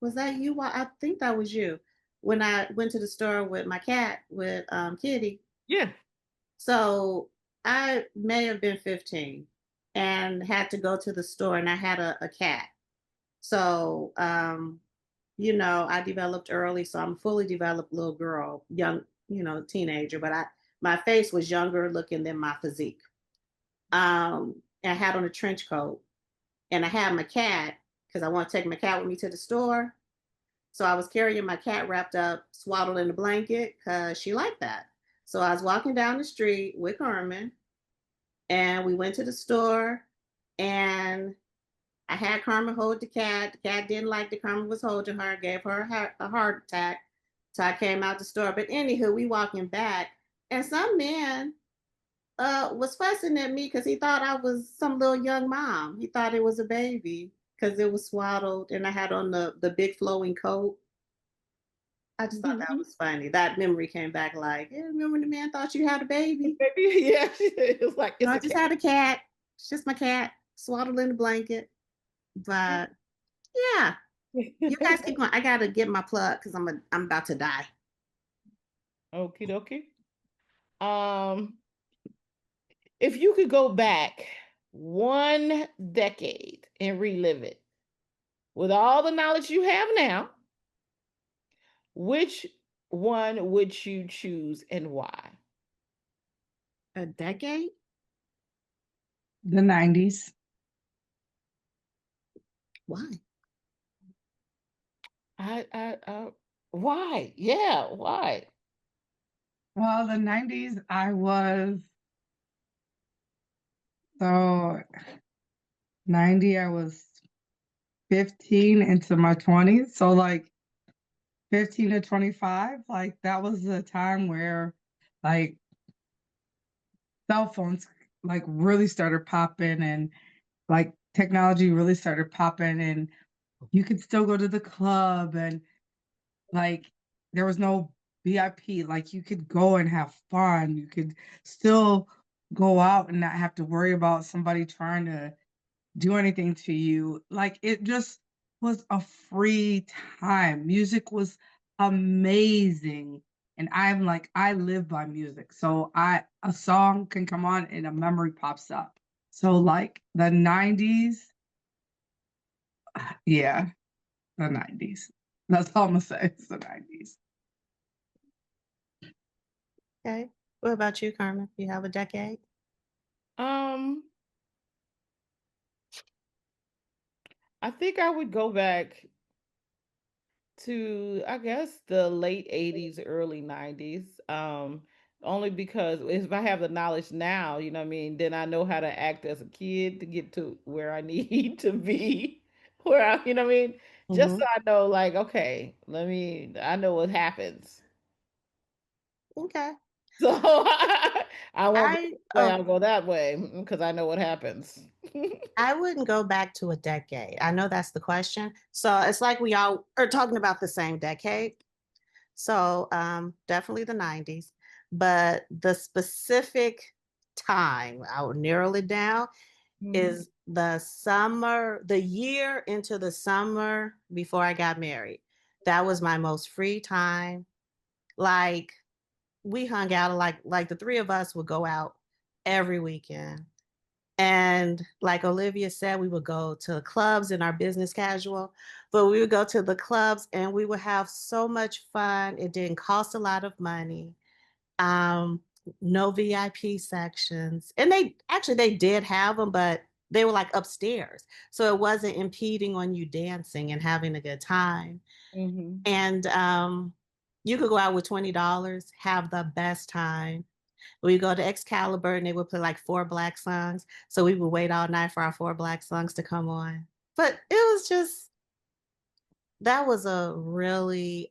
was that you? I think that was you. When I went to the store with my cat, with Kitty. Yeah. So, I may have been 15 and had to go to the store, and I had a cat. So, I developed early, so I'm a fully developed little girl, young, teenager, but my face was younger looking than my physique. And I had on a trench coat, and I had my cat because I want to take my cat with me to the store. So I was carrying my cat wrapped up, swaddled in a blanket because she liked that. So I was walking down the street with Carmen, and we went to the store, and I had Carmen hold the cat. The cat didn't like that Carmen was holding her, gave her a heart attack. So I came out the store. But anywho, we walking back, and some man was fussing at me because he thought I was some little young mom. He thought it was a baby because it was swaddled and I had on the big flowing coat. I just thought that was funny. That memory came back like, hey, remember the man thought you had a baby? Maybe, yeah. It's like No, it's I a just cat. had a cat. It's just my cat swaddled in a blanket. But yeah, you guys keep going. I gotta get my plug because I'm about to die. Okie dokie. Um, if you could go back 1 decade and relive it with all the knowledge you have now, which one would you choose and why? A decade? the 90s. Why? I why? Yeah, why? Well, the 90s, so 90, I was 15 into my 20s. So like 15 to 25, like that was the time where like cell phones like really started popping and like technology really started popping and you could still go to the club and like there was no VIP. Like you could go and have fun. You could still go out and not have to worry about somebody trying to do anything to you. Like it just was a free time. Music was amazing. And I'm like, I live by music. So a song can come on and a memory pops up. So like the 90s, yeah, the 90s. That's all I'm gonna say. It's the 90s. Okay. What about you, Carmen? You have a decade? Um, I think I would go back to, I guess, the late 80s, early 90s. Only because if I have the knowledge now, you know what I mean, then I know how to act as a kid to get to where I need to be. Where I, you know what I mean? Just so Mm-hmm. I know, like, okay, I know what happens. Okay. So I won't go I this way, oh I'll go that way because I know what happens. I wouldn't go back to a decade. I know that's the question. So it's like we all are talking about the same decade. So definitely the 90s. But the specific time, I will narrow it down, Mhm. is the summer, the year into the summer before I got married. That was my most free time. Like we hung out like the three of us would go out every weekend. And like Olivia said, we would go to clubs in our business casual, but we would go to the clubs and we would have so much fun. It didn't cost a lot of money. Um, no VIP sections. And they did have them, but they were like upstairs. So it wasn't impeding on you dancing and having a good time. Mhm. And you could go out with $20, have the best time. We go to Excalibur and they would play like four black songs. So we would wait all night for our four black songs to come on. But it was just, that was a really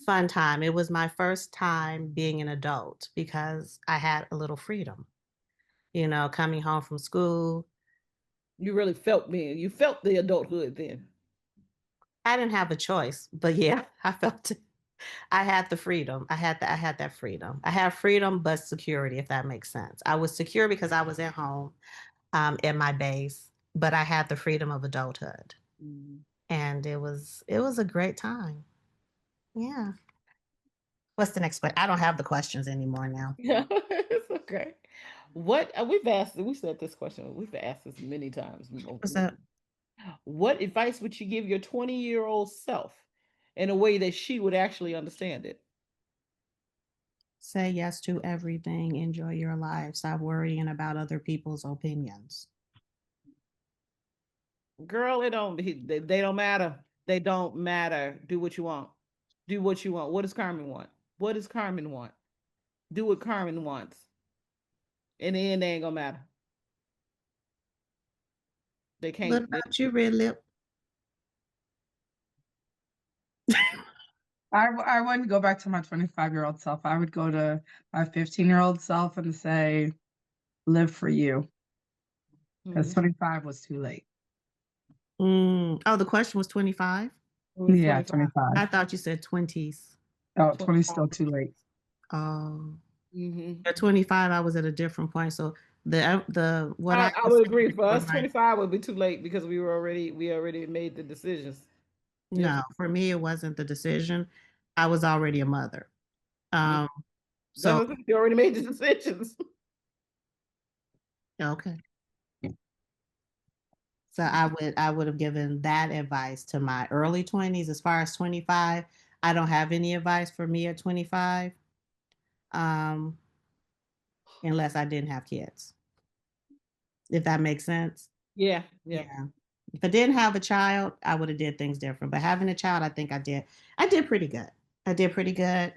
fun time. It was my first time being an adult because I had a little freedom, coming home from school. You really felt me. You felt the adulthood then. I didn't have a choice, but yeah, I felt it. I had the freedom. I had that freedom. I had freedom but security, if that makes sense. I was secure because I was at home in my base, but I had the freedom of adulthood. Mhm. And it was a great time. Yeah. What's the next question? I don't have the questions anymore now. Yeah, it's okay. What we said this question, we've asked this many times. What's that? What advice would you give your 20-year-old self in a way that she would actually understand it? Say yes to everything. Enjoy your life. Stop worrying about other people's opinions. Girl, they don't matter. They don't matter. Do what you want. Do what you want. What does Carmen want? What does Carmen want? Do what Carmen wants. In the end, they ain't gonna matter. They What can't. about you, Red Lip? I wouldn't go back to my 25-year-old self. I would go to my 15-year-old self and say, live for you. Because Mhm. 25 was too late. Oh, the question was 25? It was Yeah, 25. 25. I thought you said 20s. Oh, 20 is 25. still too late. Oh, Hmm. at 25, I was at a different point. So the what I I would agree. considered For for us, my 25 would be too late because we already made the decisions. no, Different. for me, it wasn't the decision. I was already a mother. Mm. Um, That's so what I said, you already made the decisions. okay. So I would have given that advice to my early 20s. As far as 25, I don't have any advice for me at 25, um, unless I didn't have kids. If that makes sense. Yeah, yeah. Yeah. If I didn't have a child, I would have did things different. But having a child, I think I did pretty good. I did pretty good.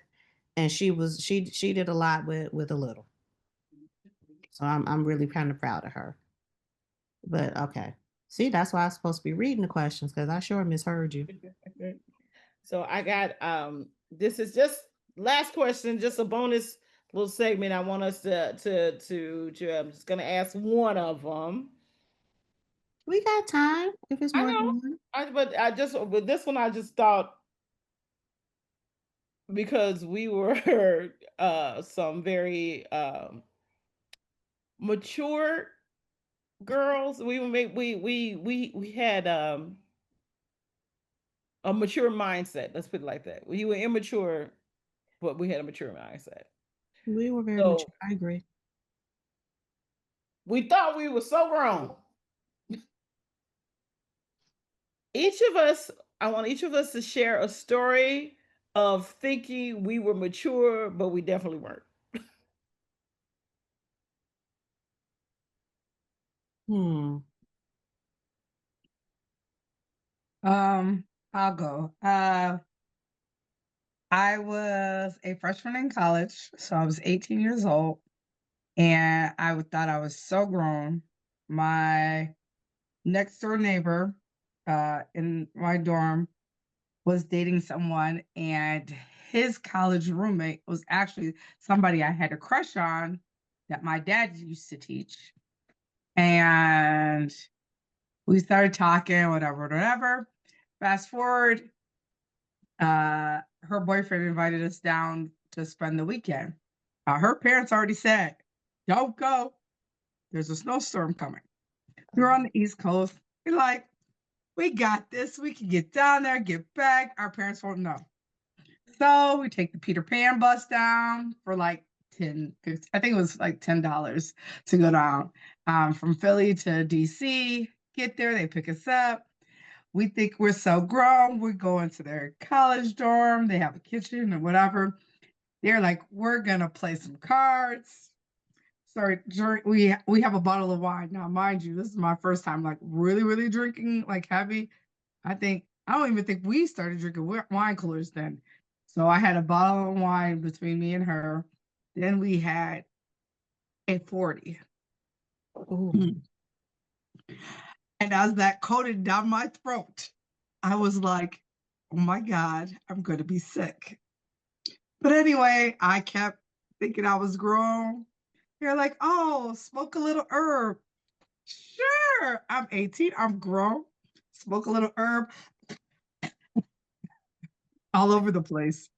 And she did a lot with a little. So I'm really kind of proud of her. But okay. See, that's why I'm supposed to be reading the questions because I sure misheard you. So I got this is just last question, just a bonus little segment. I want us to I'm just gonna ask one of them. We got time if it's I more know. than one. But I just with this one I just thought because we were some very mature girls. We had a mature mindset. Let's put it like that. We were immature, but we had a mature mindset. We were very So mature. I agree. We thought we were so grown. Each of us, I want each of us to share a story of thinking we were mature, but we definitely weren't. Hmm. Um, I'll go. I was a freshman in college, so I was 18 years old, and thought I was so grown. My next door neighbor, in my dorm was dating someone, and his college roommate was actually somebody I had a crush on that my dad used to teach. And we started talking, whatever, whatever. Fast forward, her boyfriend invited us down to spend the weekend. Her parents already said, don't go. There's a snowstorm coming. We're on the East Coast. We're like, we got this. We can get down there, get back. Our parents won't know. So we take the Peter Pan bus down for like 10, 15, I think it was like $10 to go down from Philly to DC. Get there, they pick us up. We think we're so grown. We go into their college dorm. They have a kitchen or whatever. They're like, we're gonna play some cards. Sorry, we have a bottle of wine now. Mind you, this is my first time like really, really drinking like heavy. I don't even think we started drinking wine coolers then. So I had a bottle of wine between me and her. Then we had a 40. Ooh. And as that coated down my throat, I was like, oh my God, I'm going to be sick. But anyway, I kept thinking I was grown. They're like, oh, smoke a little herb. Sure, I'm 18, I'm grown. Smoke a little herb all over the place.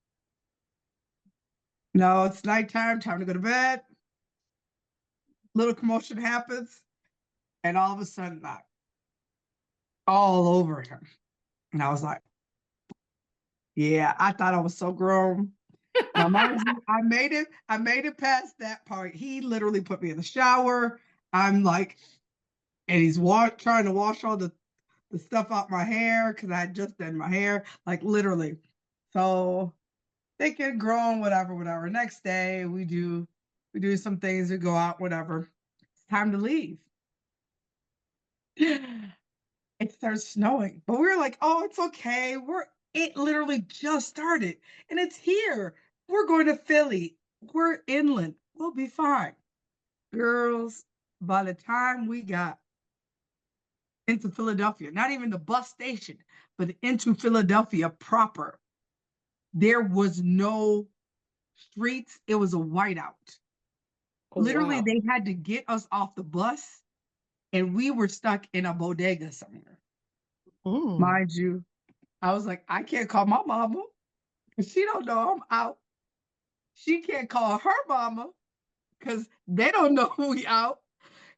No, it's nighttime, time to go to bed. Little commotion happens, and all of a sudden, I'm all over him. And I was like, yeah, I thought I was so grown. Now, mind you, I made it past that part. He literally put me in the shower. I'm like, and he's trying to wash all the stuff out my hair because I had just done my hair, like literally. So thinking grown, whatever, whatever. Next day we do some things, we go out, whatever. It's time to leave. It starts snowing, but we were like, oh, it's okay. It literally just started and it's here. We're going to Philly. We're inland. We'll be fine. Girls, by the time we got into Philadelphia, not even the bus station, but into Philadelphia proper, there was no streets. It was a whiteout. Oh Literally, wow. they had to get us off the bus and we were stuck in a bodega somewhere. Mm. Mind you, I was like, I can't call my mama because she don't know I'm out. She can't call her mama because they don't know we out.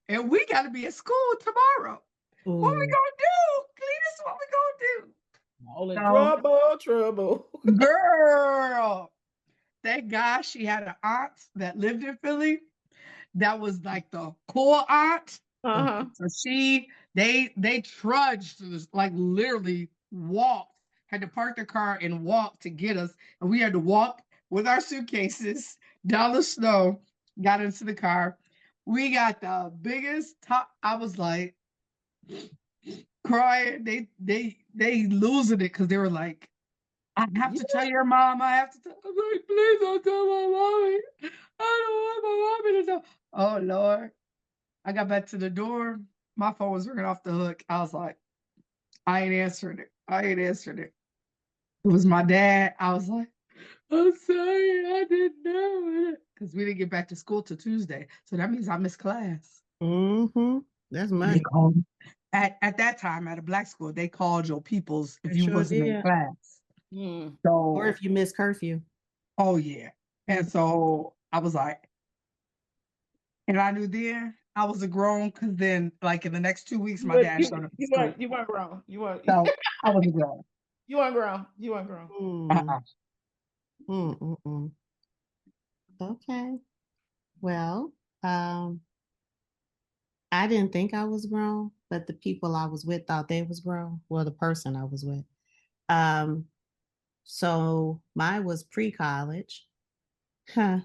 And we got to be at school tomorrow. What we Ooh. gonna do? Cletus, what we All in gonna do? trouble, trouble. So, girl, thank God she had an aunt that lived in Philly that was like the cool aunt. Uh-huh. So they trudged like literally walked, had to park their car and walk to get us. And we had to walk with our suitcases down the snow, got into the car. We got the biggest top. I was like crying. They losing it because they were like, I have Yeah. to tell your mom. I have to tell. I'm like, please don't tell my mommy. I don't want my mommy to know. Oh Lord. I got back to the door. My phone was ringing off the hook. I was like, I ain't answering it. I ain't answering it. It was my dad. I was like, I'm sorry, I didn't know it. Because we didn't get back to school till Tuesday. So that means I missed class. Mm-hmm. That's They money. called at that time at a black school, they called your peoples I if you sure wasn't in did. class. Mm. Or So, if you miss curfew. oh yeah. And Mm. so I was like, and I knew then I was a grown because then like in the next 2 weeks, my dad showed up at school. You weren't grown. You weren't So I was a grown. you weren't grown. You weren't grown. Mm. Uh-uh. Mm-mm-mm. Okay. Well, um, I didn't think I was grown, but the people I was with thought they was grown. Well, the person I was with. Um, so mine was pre-college. Huh.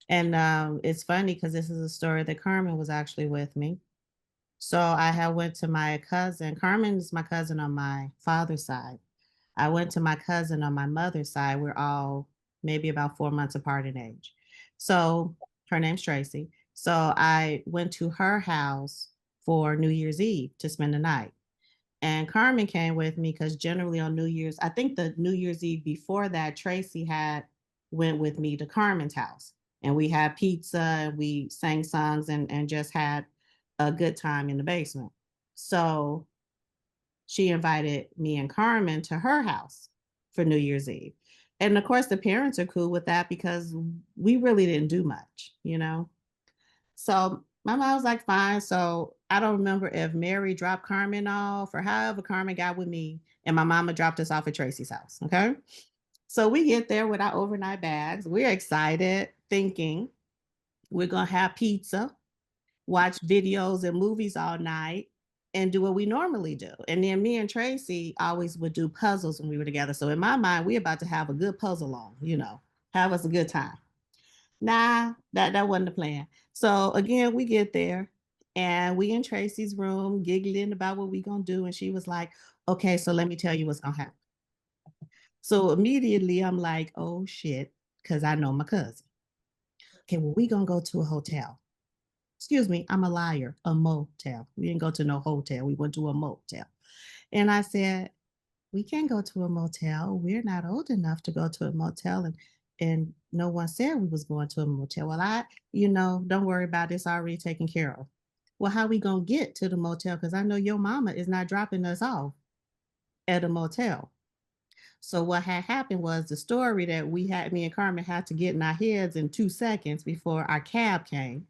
And it's funny because this is a story that Carmen was actually with me. So I had went to my cousin. Carmen is my cousin on my father's side. I went to my cousin on my mother's side. We're all maybe about 4 months apart in age. So her name's Tracy. So I went to her house for New Year's Eve to spend the night. And Carmen came with me because generally on New Year's, I think the New Year's Eve before that, Tracy had went with me to Carmen's house. And we had pizza and we sang songs and just had a good time in the basement. So she invited me and Carmen to her house for New Year's Eve. And of course, the parents are cool with that because we really didn't do much, you know? So my mom was like, fine. So I don't remember if Mary dropped Carmen off or however Carmen got with me, and my mama dropped us off at Tracy's house. Okay. So we get there with our overnight bags. We're excited, thinking we're going to have pizza, watch videos and movies all night, and do what we normally do. And then me and Tracy always would do puzzles when we were together. So in my mind, we're about to have a good puzzle on, have us a good time. Nah, that wasn't the plan. So again, we get there and we in Tracy's room giggling about what we gonna do. And she was like, okay, so let me tell you what's gonna happen. So immediately I'm like, oh shit, because I know my cousin. Okay, well, we gonna go to a hotel. Excuse me, I'm a liar, a motel. We didn't go to no hotel. We went to a motel. And I said, we can't go to a motel. We're not old enough to go to a motel. And no one said we was going to a motel. Well, don't worry about it. It's already taken care of. Well, how we gonna get to the motel? Because I know your mama is not dropping us off at a motel. So what had happened was the story that me and Carmen had to get in our heads in 2 seconds before our cab came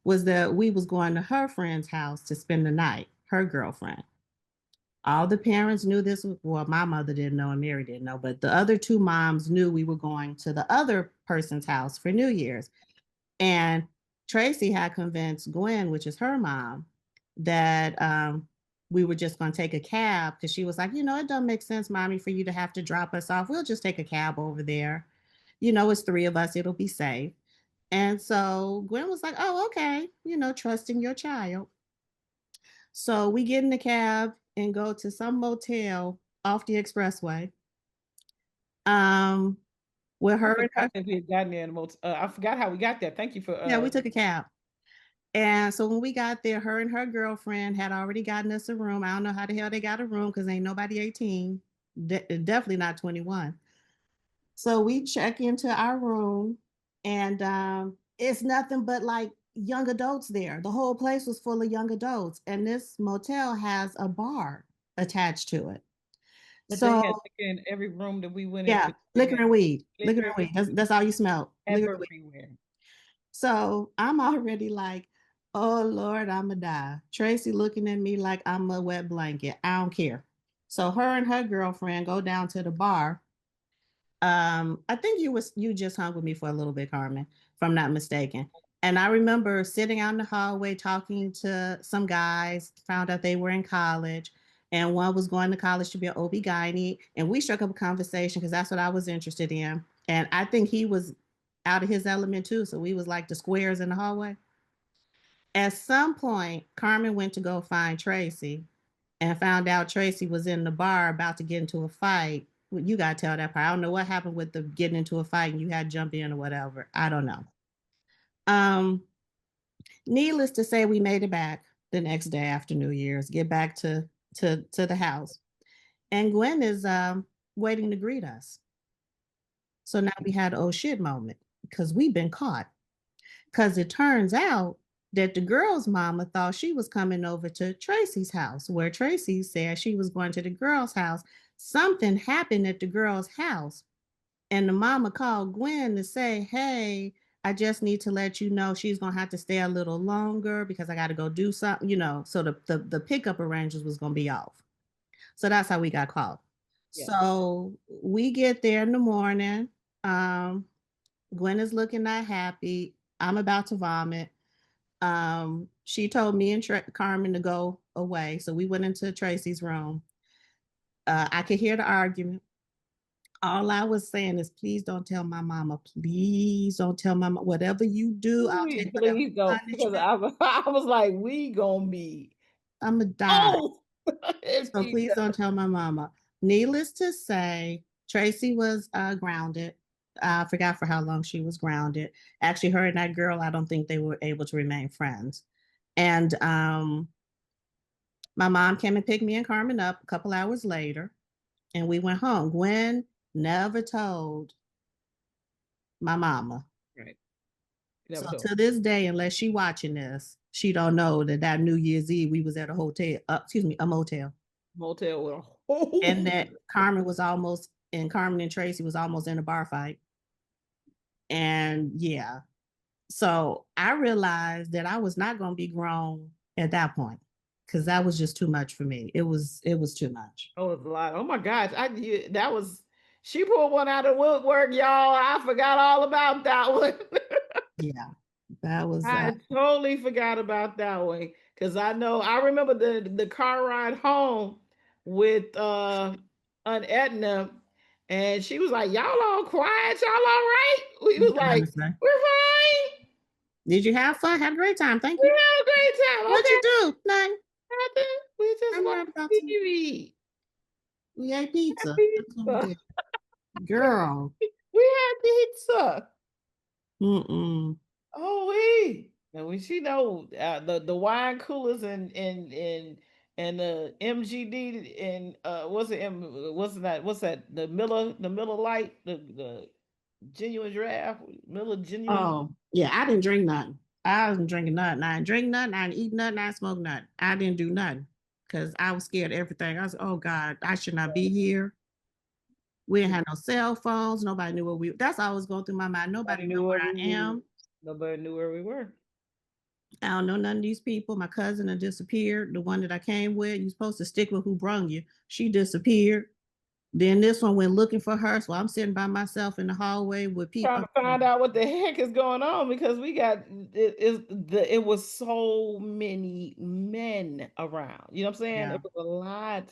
was that we was going to her friend's house to spend the night, her girlfriend. All the parents knew this. Well, my mother didn't know and Mary didn't know, but the other two moms knew we were going to the other person's house for New Year's. And Tracy had convinced Gwen, which is her mom, that we were just going to take a cab because she was like, it doesn't make sense, mommy, for you to have to drop us off. We'll just take a cab over there. It's three of us, it'll be safe. And so Gwen was like, oh, okay, trusting your child. So we get in the cab and go to some motel off the expressway. Um, with I her and forgot her, that we had gotten there in the I forgot how we got there. Thank you for yeah, we took a cab. And so when we got there, her and her girlfriend had already gotten us a room. I don't know how the hell they got a room because ain't nobody 18, definitely not 21. So we check into our room, and it's nothing but like young adults there. The whole place was full of young adults, and this motel has a bar attached to it. but they So had liquor in every room that we went yeah, into. They had liquor and liquor weed. That's all you smell, liquor and weed. everywhere. So I'm already like, oh Lord, I'ma die. Tracy looking at me like I'm a wet blanket. I don't care. So her and her girlfriend go down to the bar. I think you just hung with me for a little bit, Carmen, if I'm not mistaken. And I remember sitting out in the hallway talking to some guys, found out they were in college, and one was going to college to be an OB-GYN. And we struck up a conversation because that's what I was interested in. And I think he was out of his element too. So we was like the squares in the hallway. At some point, Carmen went to go find Tracy and found out Tracy was in the bar about to get into a fight. Well, you gotta tell that part. I don't know what happened with the getting into a fight and you had to jump in or whatever. I don't know. Um, Needless to say, we made it back the next day after New Year's, get back to the house. And Gwen is waiting to greet us. So now we had an oh shit moment because we've been caught. Because it turns out that the girl's mama thought she was coming over to Tracy's house, where Tracy said she was going to the girl's house. Something happened at the girl's house, and the mama called Gwen to say, hey, I just need to let you know she's going to have to stay a little longer because I got to go do something, So the pickup arrangements was going to be off. So that's how we got called. Yeah. So we get there in the morning. Um, Gwen is looking not happy. I'm about to vomit. She told me and Carmen to go away. So we went into Tracy's room. I could hear the argument. All I was saying is, please don't tell my mama. Please don't tell my mama. Whatever you do, I'll Please, take whatever please don't, because punishment. I was like, we gonna be I'm going to die. oh if So she please don't tell my mama. Needless to say, Tracy was grounded. I forgot for how long she was grounded. Actually, her and that girl, I don't think they were able to remain friends. And my mom came and picked me and Carmen up a couple hours later, and we went home. Gwen never told my mama. right. So Never told. to this day, unless she watching this, she don't know that New Year's Eve we was at a hotel, excuse me, a motel, Motel with a and whole that Carmen was almost, and Carmen and Tracy was almost in a bar fight. And yeah, so I realized that I was not going to be grown at that point because that was just too much for me. It was too much. oh, it's a lot. Oh my gosh. That was she pulled one out of woodwork, y'all. I forgot all about that one. Yeah, that was I totally forgot about that one. Cause I know I remember the car ride home with Aunt Edna, and she was like, y'all all quiet, y'all all right? We was like, honestly. we're fine. Did you have fun? Had a great time. Thank We you. had a great time. What'd Okay, you do? Nothing. nothing. We just I'm watched not about to. TV. We ate pizza. That's what we Pizza. did. Girl. We had pizza. Mm-mm. Oh we. And when she know the wine coolers and the MGD and what's it what's that the Miller Light the genuine draft Miller genuine. Oh, yeah, I didn't drink nothing. I wasn't drinking nothing. I didn't drink nothing. I didn't eat nothing. I didn't smoke nothing. I didn't do nothing because I was scared of everything. I was, oh God, I should not be here. We didn't have no cell phones. Nobody knew where we. That's all was going through my mind. Nobody Nobody know knew where where I we were. am. Nobody knew where we were. I don't know none of these people. My cousin had disappeared. The one that I came with, you supposed to stick with who brung you. She disappeared. Then this one went looking for her. So I'm sitting by myself in the hallway with Trying people. to find out what the heck is going on because we got it was so many men around. You know what I'm saying? Yeah, It was a lot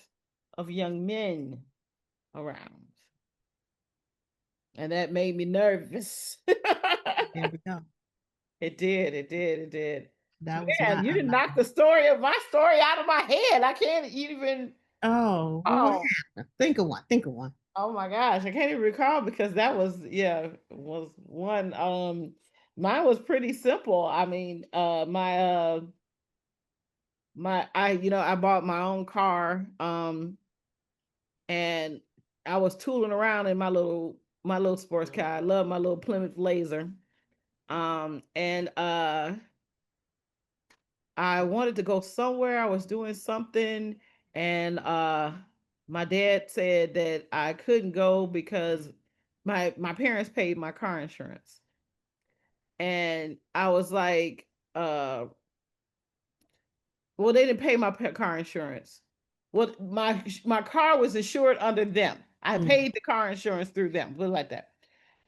of young men around. And that made me nervous. there we go. It did, it did, it did. That was Man, my you didn't knock unlock. the story of my story out of my head. I can't even Oh, well, what oh happened? Think of one. Think of one. oh my gosh, I can't even recall because that was yeah, was one mine was pretty simple. I mean, my I bought my own car and I was tooling around in my little sports car. I love my little Plymouth Laser. And I wanted to go somewhere. I was doing something and my dad said that I couldn't go because my parents paid my car insurance. And I was like, well, they didn't pay my car insurance. Well, my car was insured under them. I Mm. paid the car insurance through them, put it like that.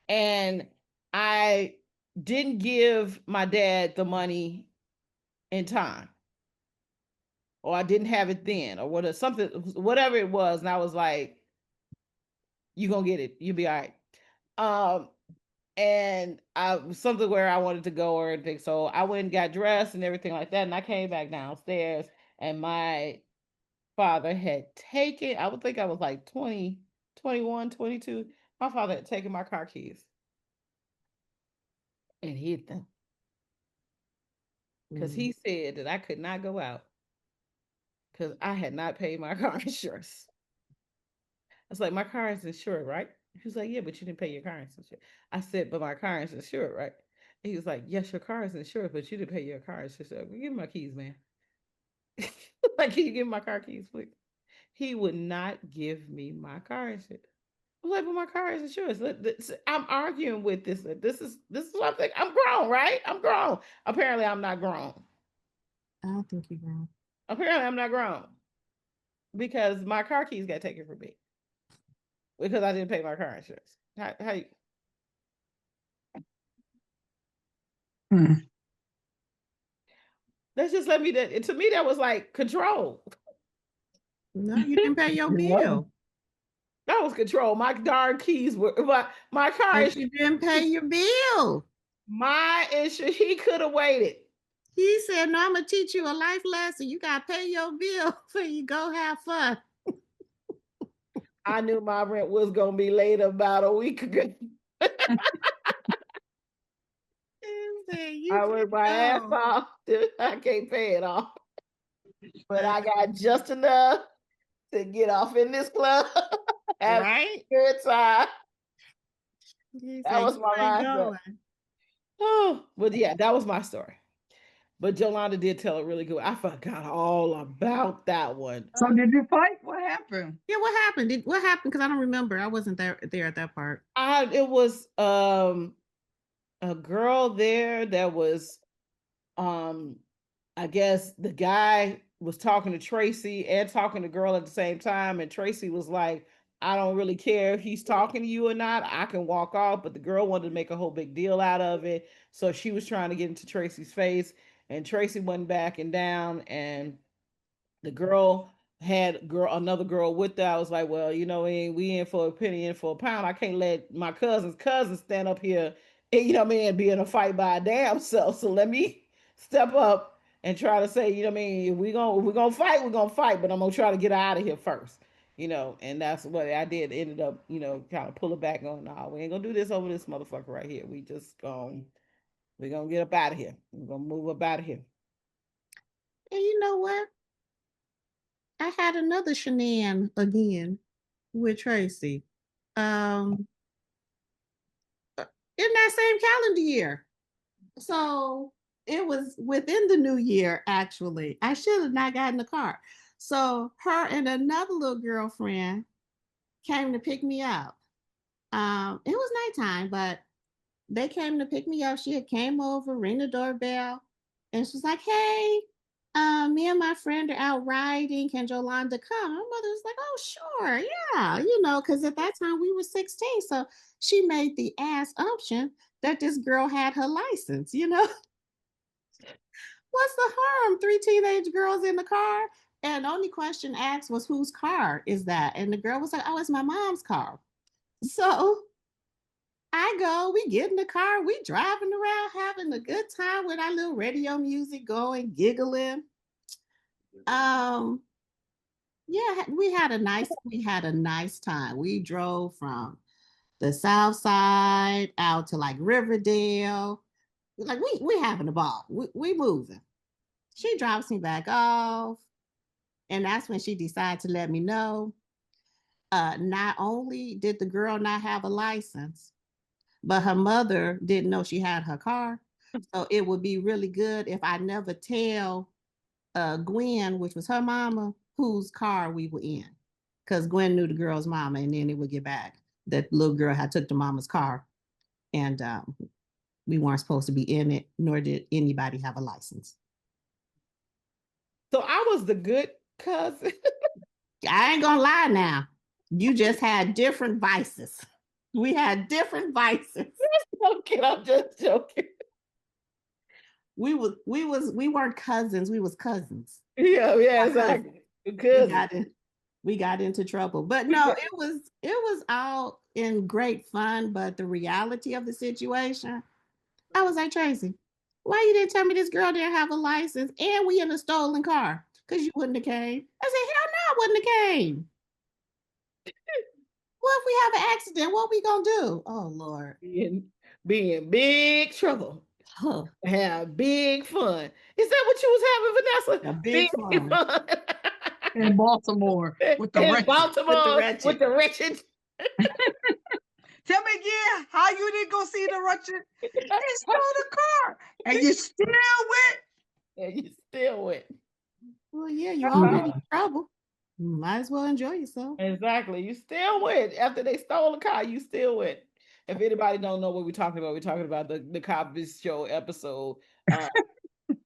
And I didn't give my dad the money in time, or I didn't have it then, or whatever it was. And I was like, "You gonna get it? You'll be all right." Um, and I something where I wanted to go or anything, so I went and got dressed and everything like that, and I came back downstairs, and my father had taken. I would think I was like 20, 21, 22. My father had taken my car keys and hid them because Mm. he said that I could not go out because I had not paid my car insurance. I was like, my car is insured, right? He was like, yeah, but you didn't pay your car insurance. I said, but my car is insured, right? He was like, yes, your car is insured, but you didn't pay your car insurance. Well, give me my keys, man. Like, can you give me my car keys, please? He would not give me my car insurance. I'm like, but my car is insured. I'm arguing with this. This is what I'm thinking. I'm grown, right? I'm grown. Apparently, I'm not grown. I don't think you're wrong. Apparently, I'm not grown because my car keys got taken from me because I didn't pay my car insurance. How you, Hmm. Let's just let me that to me that was like control. No, you didn't pay your Yeah. bill. That was control. My darn keys were my car But is you didn't pay your bill. my issue. He could have waited. He said, "No, I'm gonna teach you a life lesson. You gotta pay your bill before you go have fun." I knew my rent was gonna be late about a week ago. He said, "You I can worked my ass go." off. I can't pay it off, but I got just enough to get off in this club. Have Right? a good time. He That said, was "You my ain't mindset. going." Oh, but yeah, that was my story. But Jolanda did tell it really good. I forgot all about that one. So did you fight? What happened? Yeah, what happened? What happened? Because I don't remember. I wasn't there at that part. It was a girl there that was um I guess the guy was talking to Tracy and talking to girl at the same time, and Tracy was like, I don't really care if he's talking to you or not. I can walk off, but the girl wanted to make a whole big deal out of it. So she was trying to get into Tracy's face, and Tracy wasn't backing down, and the girl had another girl with her. I was like, well, we in for a penny, in for a pound. I can't let my cousin stand up here and and be in a fight by a damn self. So let me step up and try to say, if we're gonna fight, we're gonna fight, but I'm gonna try to get out of here first. And that's what I did. Ended up, kind of pull it back on. Nah, we ain't gonna do this over this motherfucker right here. We're gonna get up out of here. We're gonna move up out of here. And you know what? I had another shenan again with Tracy. Um, in that same calendar year. So it was within the new year, actually. I should have not gotten the car. So her and another little girlfriend came to pick me up. It was nighttime, but they came to pick me up. She had came over, ring the doorbell, and she was like, "Hey, me and my friend are out riding. Can Jolanda come?" My mother was like, "Oh, sure, yeah, because at that time we were 16, so she made the assumption that this girl had her license. What's the harm? Three teenage girls in the car, and the only question asked was, "Whose car is that?" And the girl was like, "Oh, it's my mom's car." So we get in the car, we driving around having a good time with our little radio music going, giggling. Um, yeah, we had a nice time. We drove from the south side out to like Riverdale. Like we having a ball. We moving. She drops me back off. And that's when she decided to let me know. Not only did the girl not have a license, but her mother didn't know she had her car. So it would be really good if I never tell Gwen, which was her mama, whose car we were in. Because Gwen knew the girl's mama, and then it would get back. That little girl had took the mama's car, and we weren't supposed to be in it, nor did anybody have a license. So I was the good cousin. I ain't gonna lie now. You just had different vices. We had different vices. Joking, I'm just joking. We weren't cousins. We was cousins. Yeah, Our cousins. exactly. We Cousin. got in. We got into trouble, but no, it was all in great fun. But the reality of the situation, I was like, Tracy, why you didn't tell me this girl didn't have a license and we in a stolen car? Because you wouldn't have came. I said, hell no, I wouldn't have came. What if we have an accident? What we gonna do? Oh Lord. Be in big trouble. Huh. Have big fun. Is that what you was having, A Vanessa? big Big fun fun. In Baltimore with the In wretched. with the Baltimore with wretched. the wretched. Tell me again how you didn't go see the wretched. They stole the car, and you still went. And you still went. Well, yeah, you already in trouble. Might as well enjoy yourself. Exactly. You still went. After they stole the car, you still went. If anybody don't know what we're talking about the Cosby Show episode.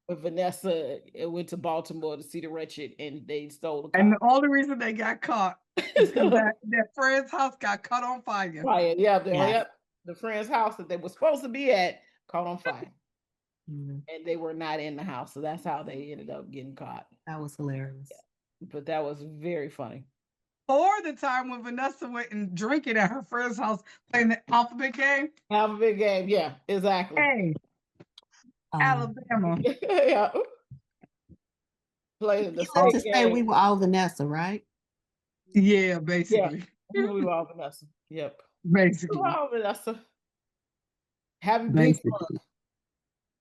With Vanessa went to Baltimore to see the wretched, and they stole the And car. the only reason they got caught is because that friend's house got caught on fire. Fire. Yeah, Yes. the friend's house that they were supposed to be at caught on fire. Mhm. and they were not in the house. So that's how they ended up getting caught. That was hilarious. But that was very funny. Or the time when Vanessa went and drinking at her friend's house playing the alphabet game. Have a big game. Yeah, exactly. Hey, Alabama. Yeah. Playing the You like state to say we game. were all Vanessa, right? Yeah, Yeah. basically. We were all Vanessa. Yep. We were Basically. all Vanessa. Having big fun Basically.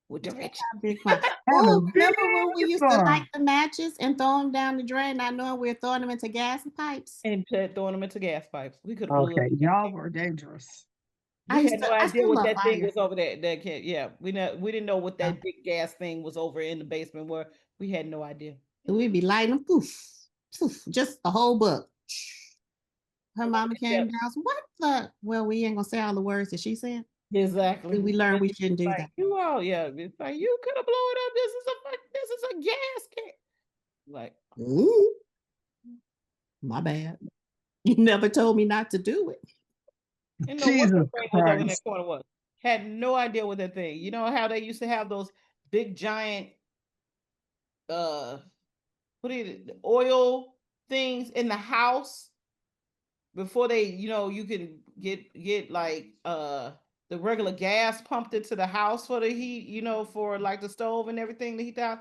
with the rich. Big fun. Having Oh, big remember when we used to light fun. the matches and throw them down the drain, not knowing we were throwing them into gas pipes? And throwing them into gas pipes. We could have blew up Okay, the gas y'all tank. were dangerous. I We used had to. no I idea still what love that thing fire. was over there. That can yeah. We didn't know what Yeah. that big gas thing was over in the basement where we had no idea. And we'd be lighting them, poof, poof, just a whole book. Her mama came Yep, down. So what the? Well, we ain't gonna say all the words that she said. exactly. We And learned we it's shouldn't do like that. you all, yeah. It's like you could have blown it up. This is a gas can. Like Ooh, my bad. You never told me not to do it. you know what the Jesus thing was over in that Christ. corner was. Had no idea what that thing. You know how they used to have those big giant uh what is it, oil things in the house before they, you can get like the regular gas pumped into the house for the heat, for like the stove and everything to heat out.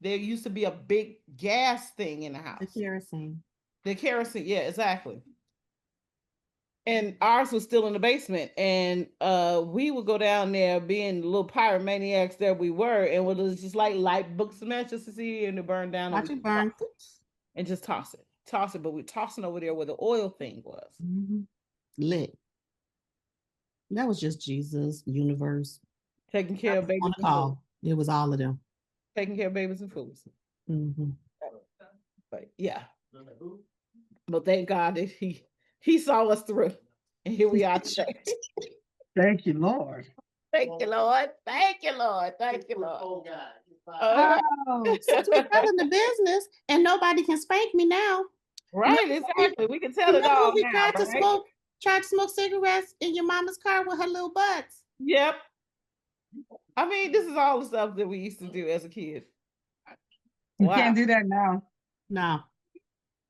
There used to be a big gas thing in the The house. kerosene. The kerosene, yeah, exactly. And ours was still in the basement, and we would go down there being little pyromaniacs that we were, and would just like light books of matches to see and to burn down, and Watch it burn. just toss it. But we're tossing over there where the oil thing was. Mm-hmm. Lit. That was just Jesus, universe. Taking care of On babies the and fools. call. It was all of them. Taking care of babies and fools. Mm-hmm. But yeah. But thank God that he saw us through. And here we are today. Thank you, Lord. Thank you, Lord. Thank you, Lord. Thank you, Lord. Okay. Oh, since we're telling the business and nobody can spank me now. Right, exactly. We can tell it Remember all when we now, right? tried to smoke cigarettes in your mama's car with her little butts? Yep. I mean, this is all the stuff that we used to do as a kid. You Wow. can't do that now. No.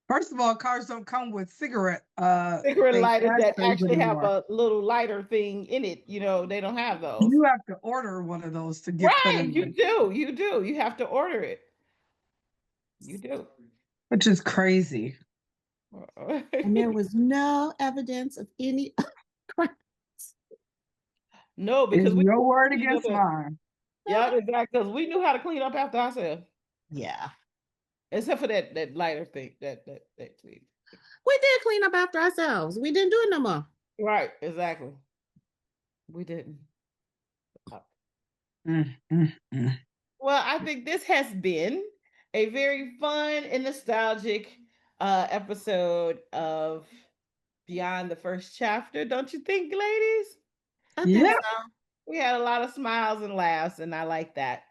First of all, cars don't come with cigarette Lighters that ashtrays actually have anymore. a little lighter thing in it. They don't have those. You have to order one of those to get put Right, in you there, do. You do. You have to order it. You do. which is crazy. And there was no evidence of any crime. No, Is because we your word cleaned up against mine? yeah, exactly. Because we knew how to clean up after ourselves. Yeah. Except for that lighter thing. That thing. We did clean up after ourselves. We didn't do it no more. Right, exactly. We didn't. Mm, mm, mm. Well, I think this has been a very fun and nostalgic episode of Beyond the First Chapter, don't you think, ladies? I think Yeah. so. We had a lot of smiles and laughs, and I like that.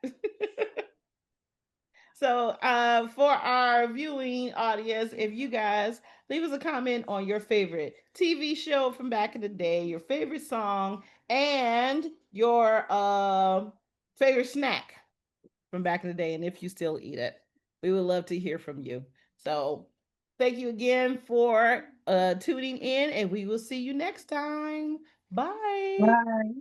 So, for our viewing audience, if you guys leave us a comment on your favorite TV show from back in the day, your favorite song, and your favorite snack from back in the day, and if you still eat it, we would love to hear from you. So, thank you again for tuning in, and we will see you next time. Bye. Bye.